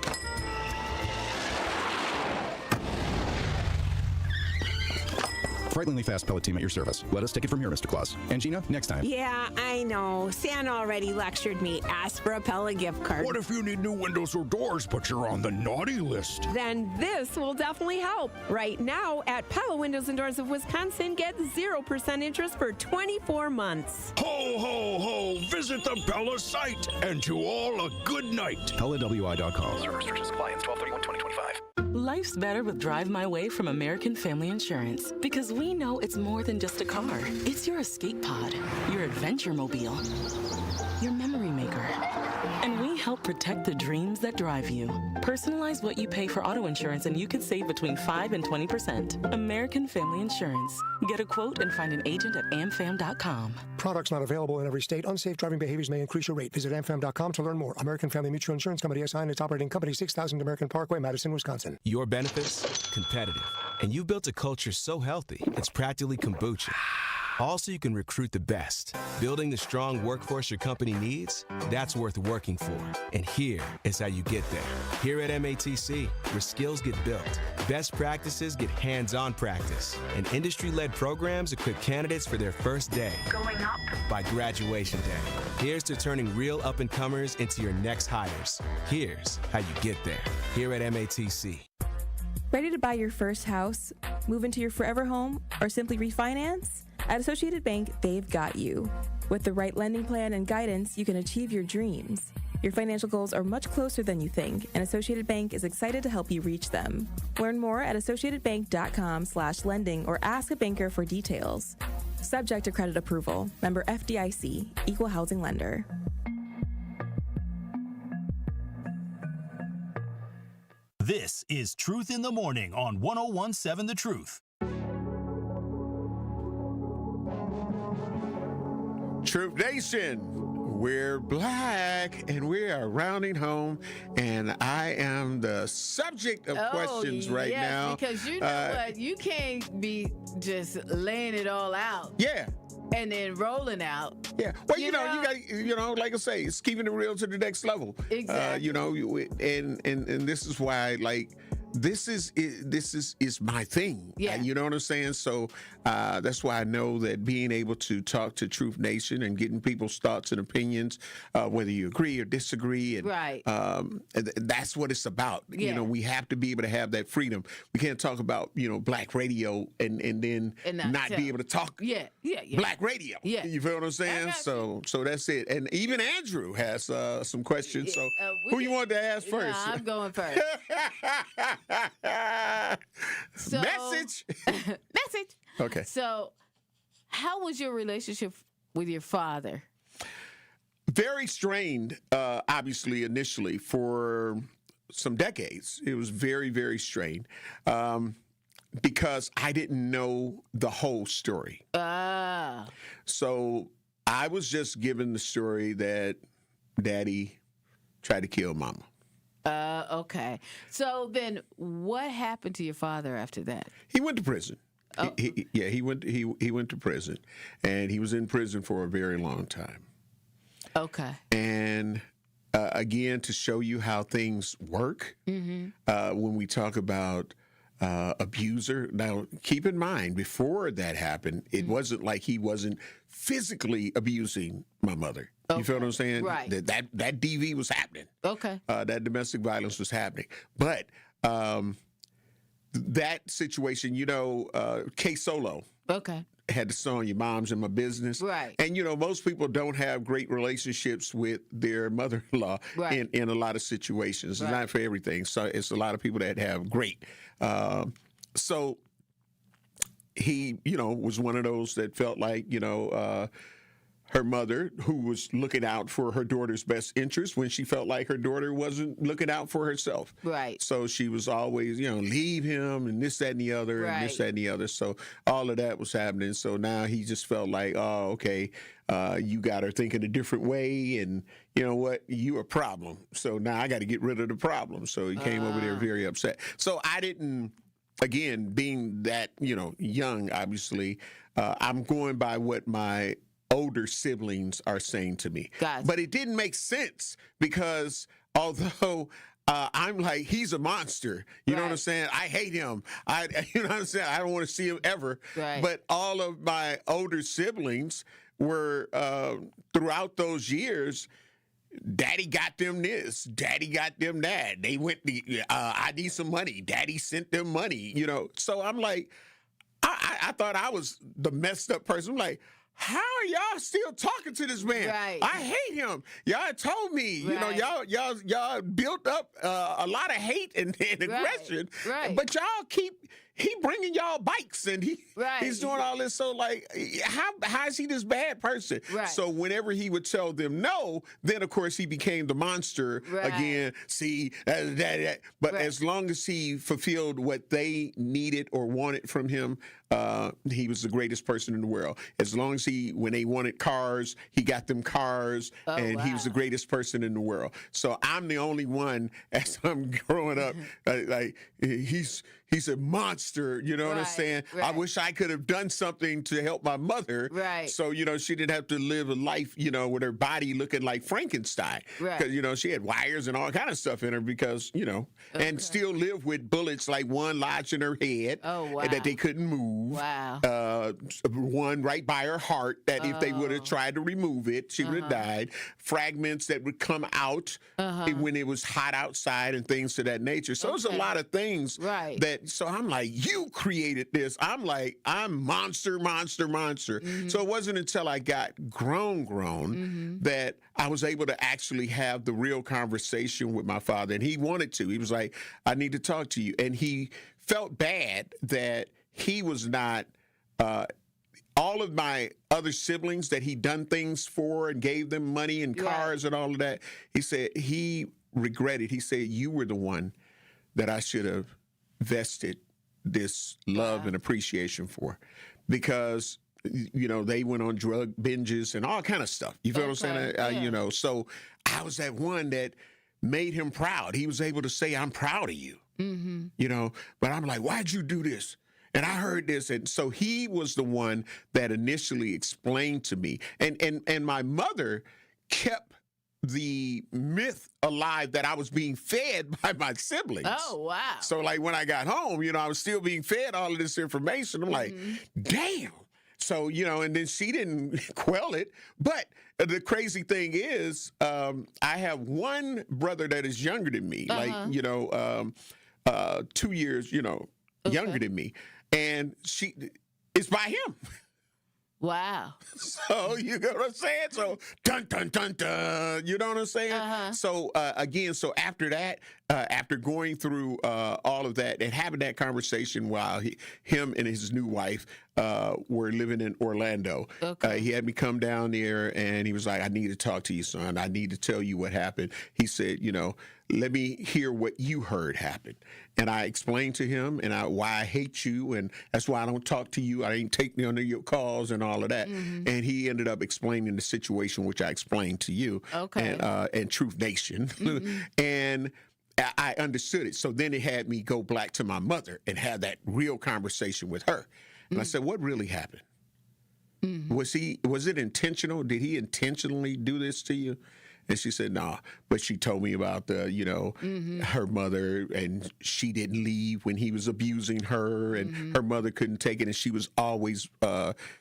Frighteningly fast pellet team at your service. Let us take it from here, Mr. Claus. And Gina, next time. Yeah, I know. Santa already lectured me. Ask for a Pella gift card. What if you need new windows or doors, but you're on the naughty list? Then this will definitely help. Right now, at Pella Windows and Doors of Wisconsin, get 0% interest for 24 months. Ho, ho, ho! Visit the Pella site. And to all, a good night. PellaWI.com. Service restrictions apply. Ends 12/31/2025. Life's better with Drive My Way from American Family Insurance, because we know it's more than just a car. It's your escape pod, your adventure mobile, your memory maker. And we help protect the dreams that drive you. Personalize what you pay for auto insurance and you could save between 5 and 20%. American Family Insurance. Get a quote and find an agent at amfam.com. Products not available in every state. Unsafe driving behaviors may increase your rate. Visit amfam.com to learn more. American Family Mutual Insurance Company SI and its operating company, 6000 American Parkway, Madison, Wisconsin. Your benefits? Competitive. And you've built a culture so healthy, it's practically kombucha. Also, you can recruit the best. Building the strong workforce your company needs? That's worth working for. And here is how you get there. Here at MATC, where skills get built, best practices get hands-on practice, and industry-led programs equip candidates for their first day. Going up. By graduation day. Here's to turning real up-and-comers into your next hires. Here's how you get there. Here at MATC. Ready to buy your first house, move into your forever home, or simply refinance? At Associated Bank, they've got you. With the right lending plan and guidance, you can achieve your dreams. Your financial goals are much closer than you think, and Associated Bank is excited to help you reach them. Learn more at associatedbank.com/lending or ask a banker for details. Subject to credit approval. Member FDIC. Equal housing lender. This is Truth in the Morning on 101.7 The Truth. Truth Nation, we're black and we are rounding home, and I am the subject of questions right now. Because you know what? You can't be just laying it all out. Yeah. And then rolling out. Yeah. Well, you know, you got, like I say, it's keeping it real to the next level. Exactly. And this is why, like, this is my thing. Yeah. You know what I'm saying? So that's why I know that being able to talk to Truth Nation and getting people's thoughts and opinions, whether you agree or disagree, and right. That's what it's about. Yeah. You know, we have to be able to have that freedom. We can't talk about, black radio and then not be able to talk black radio. Yeah. You feel what I'm saying? So that's it. And even Andrew has some questions. So who you want to ask first? No, I'm going first. Message. Okay. So, how was your relationship with your father? Very strained, obviously, initially for some decades. It was very, very strained because I didn't know the whole story. So I was just given the story that Daddy tried to kill Mama. Okay. So then, what happened to your father after that? He went to prison. Oh. He went to prison, and he was in prison for a very long time. Okay. And again, to show you how things work, when we talk about abuser. Now, keep in mind, before that happened, it wasn't like he wasn't physically abusing my mother. Okay. You feel what I'm saying? Right. That DV was happening. Okay. That domestic violence was happening. But that situation, K Solo. Okay. Had the song "Your Mom's in My Business," right? And most people don't have great relationships with their mother-in-law in a lot of situations. It's not for everything. So it's a lot of people that have great. So he, was one of those that felt like, her mother, who was looking out for her daughter's best interest when she felt like her daughter wasn't looking out for herself. Right. So she was always, leave him and this, that, and the other, and this, that, and the other. So all of that was happening. So now he just felt like, oh, okay, you got her thinking a different way, and you know what? You a problem. So now I got to get rid of the problem. So he came over there very upset. So I didn't, again, being that, young, obviously, I'm going by what my older siblings are saying to me. Gotcha. But it didn't make sense because although I'm like, he's a monster. You know what I'm saying? I hate him. You know what I'm saying? I don't want to see him ever. Right. But all of my older siblings were, throughout those years, Daddy got them this, Daddy got them that. They went, I need some money. Daddy sent them money, So I'm like, I thought I was the messed up person. I'm like, how are y'all still talking to this man? Right. I hate him. Y'all told me, y'all built up a lot of hate and aggression. Right. But y'all keep he bringing y'all bikes and he's doing all this. So like, how is he this bad person? Right. So whenever he would tell them no, then of course he became the monster again. See, but as long as he fulfilled what they needed or wanted from him, he was the greatest person in the world. As long as when they wanted cars, he got them cars, and he was the greatest person in the world. So I'm the only one, as I'm growing up, like he's a monster, you know what I'm saying? Right. I wish I could have done something to help my mother. Right. So, she didn't have to live a life, with her body looking like Frankenstein. Right. Because, she had wires and all kind of stuff in her because, and still live with bullets like one lodged in her head that they couldn't move. Wow. One right by her heart that if they would have tried to remove it, she would have died. Fragments that would come out when it was hot outside and things to that nature. So there's a lot of things that, so I'm like, you created this. I'm like, I'm monster. So it wasn't until I got grown that I was able to actually have the real conversation with my father. And he wanted to. He was like, I need to talk to you. And he felt bad that he was not, all of my other siblings that he'd done things for and gave them money and cars and all of that. He said he regretted. He said, you were the one that I should have vested this love and appreciation for, because they went on drug binges and all kind of stuff. You feel what I'm saying? So I was that one that made him proud. He was able to say, I'm proud of you, but I'm like, why'd you do this? And I heard this, and so he was the one that initially explained to me. And my mother kept the myth alive that I was being fed by my siblings. Oh, wow. So, like, when I got home, I was still being fed all of this information. I'm like, damn. So, and then she didn't quell it. But the crazy thing is, I have one brother that is younger than me, 2 years, younger than me. And it's by him. Wow. So, you know what I'm saying? So, dun, dun, dun, dun. You know what I'm saying? So, again, so after that, after going through all of that and having that conversation while him and his new wife were living in Orlando, he had me come down there and he was like, I need to talk to you, son. I need to tell you what happened. He said, let me hear what you heard happen. And I explained to him why I hate you, and that's why I don't talk to you. I ain't take me on your calls and all of that. And he ended up explaining the situation, which I explained to you and Truth Nation. And I understood it. So then it had me go back to my mother and have that real conversation with her. And I said, what really happened? Was it intentional? Did he intentionally do this to you? And she said, nah. But she told me about her mother, and she didn't leave when he was abusing her, and her mother couldn't take it, and she was always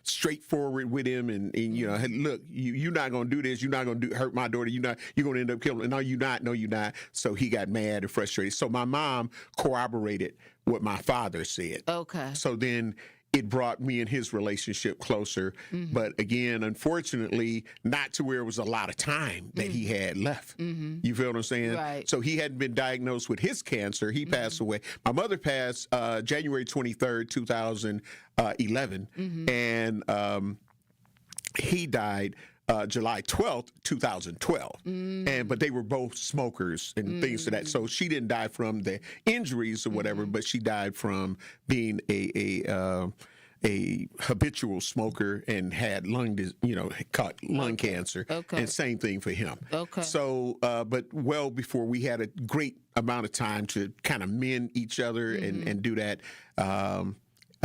straightforward with him. And hey, look, you're not gonna do this. You're not gonna hurt my daughter. You're gonna end up killing her. No, you're not. No, you're not. So he got mad and frustrated. So my mom corroborated what my father said. Okay. So then it brought me and his relationship closer. But again, unfortunately, not to where it was a lot of time that he had left. You feel what I'm saying? Right. So he hadn't been diagnosed with his cancer. He passed away. My mother passed January 23rd, 2011. And he died July 12th, 2012. But they were both smokers and things to that. So she didn't die from the injuries or whatever, but she died from being a habitual smoker and had caught lung cancer. And same thing for him. So, but well before we had a great amount of time to kind of mend each other and do that.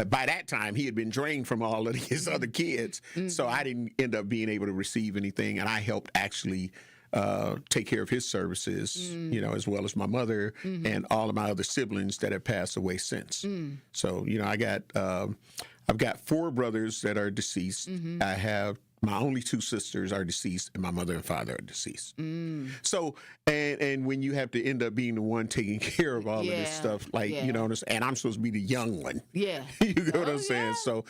By that time, he had been drained from all of his other kids, so I didn't end up being able to receive anything, and I helped actually take care of his services, as well as my mother and all of my other siblings that have passed away since. So, I've got 4 brothers that are deceased. I have my only 2 sisters are deceased, and my mother and father are deceased. So, and when you have to end up being the one taking care of all of this stuff, and I'm supposed to be the young one. Yeah. You know what I'm saying? So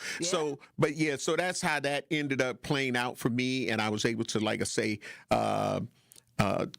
that's how that ended up playing out for me, and I was able to, like I say,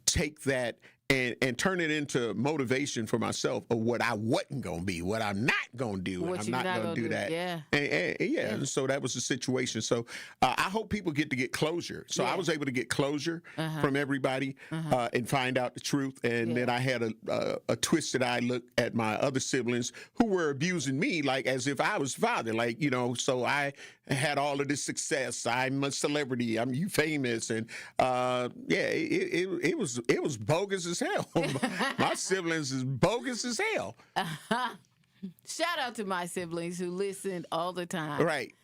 take that and turn it into motivation for myself of what I wasn't going to be, what I'm not going to do. What I'm you're not going to do that. Yeah. And so that was the situation. So I hope people get to get closure. So I was able to get closure from everybody and find out the truth. And then I had a twisted eye look at my other siblings who were abusing me like as if I was father. Like, you know, so I had all of this success. I'm a celebrity. You famous. And it was bogus as hell. My siblings is bogus as hell. Shout out to my siblings who listen all the time. Right.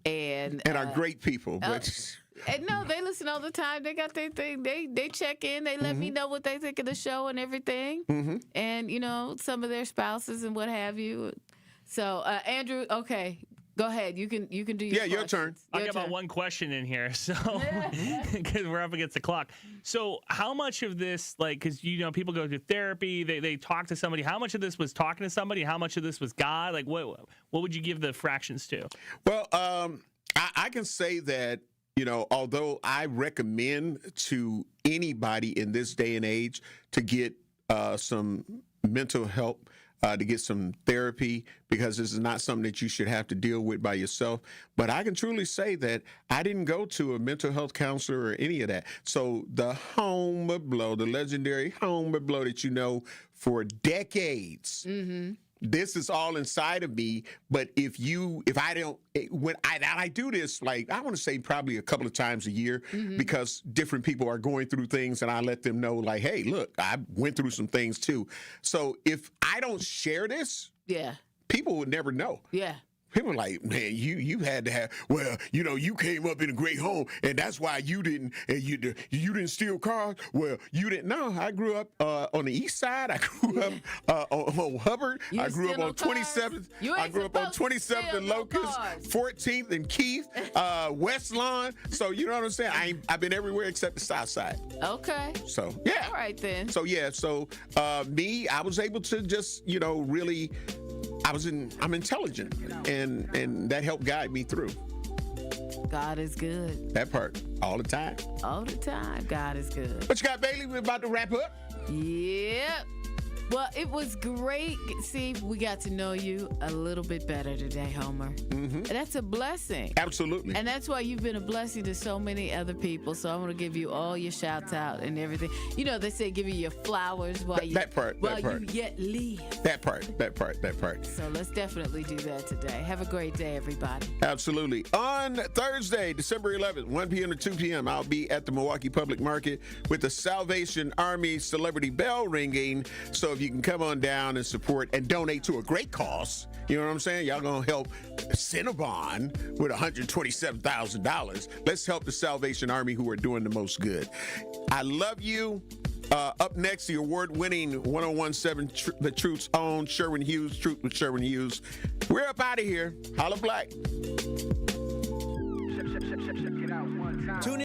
And are great people. But and no, they listen all the time. They got their thing. They check in. They let me know what they think of the show and everything. And, you know, some of their spouses and what have you. So, Andrew, okay. Go ahead. You can do your questions. Your turn. I'll get about one question in here, so because we're up against the clock. So, how much of this, like, because you know, people go through therapy, they talk to somebody. How much of this was talking to somebody? How much of this was God? Like, what would you give the fractions to? Well, I can say that, you know, although I recommend to anybody in this day and age to get some mental help. To get some therapy, because this is not something that you should have to deal with by yourself. But I can truly say that I didn't go to a mental health counselor or any of that. So the home of Blow, the legendary home of Blow that you know for decades, this is all inside of me. But when I do this, like, I want to say probably a couple of times a year, because different people are going through things and I let them know, like, hey, look, I went through some things too. So if I don't share this, people would never know. Yeah. People are like, man, you had to have, well, you know, you came up in a great home, and that's why you didn't steal cars. Well, you didn't. No, I grew up on the east side. I grew up on Hubbard. I grew up on 27th. I grew up on 27th and Locust, 14th and Keith, West Lawn. So you know what I'm saying? I've been everywhere except the south side. Okay. So yeah. All right then. So yeah. So I was able to just, you know, really. I'm intelligent, and that helped guide me through. God is good. That part, all the time. All the time, God is good. What you got, Bailey? We're about to wrap up. Yep. Well, it was great. See, we got to know you a little bit better today, Homer. And that's a blessing. Absolutely. And that's why you've been a blessing to so many other people. So I want to give you all your shouts out and everything. You know, they say give you your flowers while you yet live. That part. So let's definitely do that today. Have a great day, everybody. Absolutely. On Thursday, December 11th, 1 p.m. to 2 p.m., I'll be at the Milwaukee Public Market with the Salvation Army Celebrity Bell ringing. So if you can come on down and support and donate to a great cause, you know what I'm saying? Y'all gonna help Cinnabon with $127,000. Let's help the Salvation Army who are doing the most good. I love you. Up next, the award-winning 1017 The Truth's own Sherwin Hughes, Truth with Sherwin Hughes. We're up out of here. Holla Black. Tune in.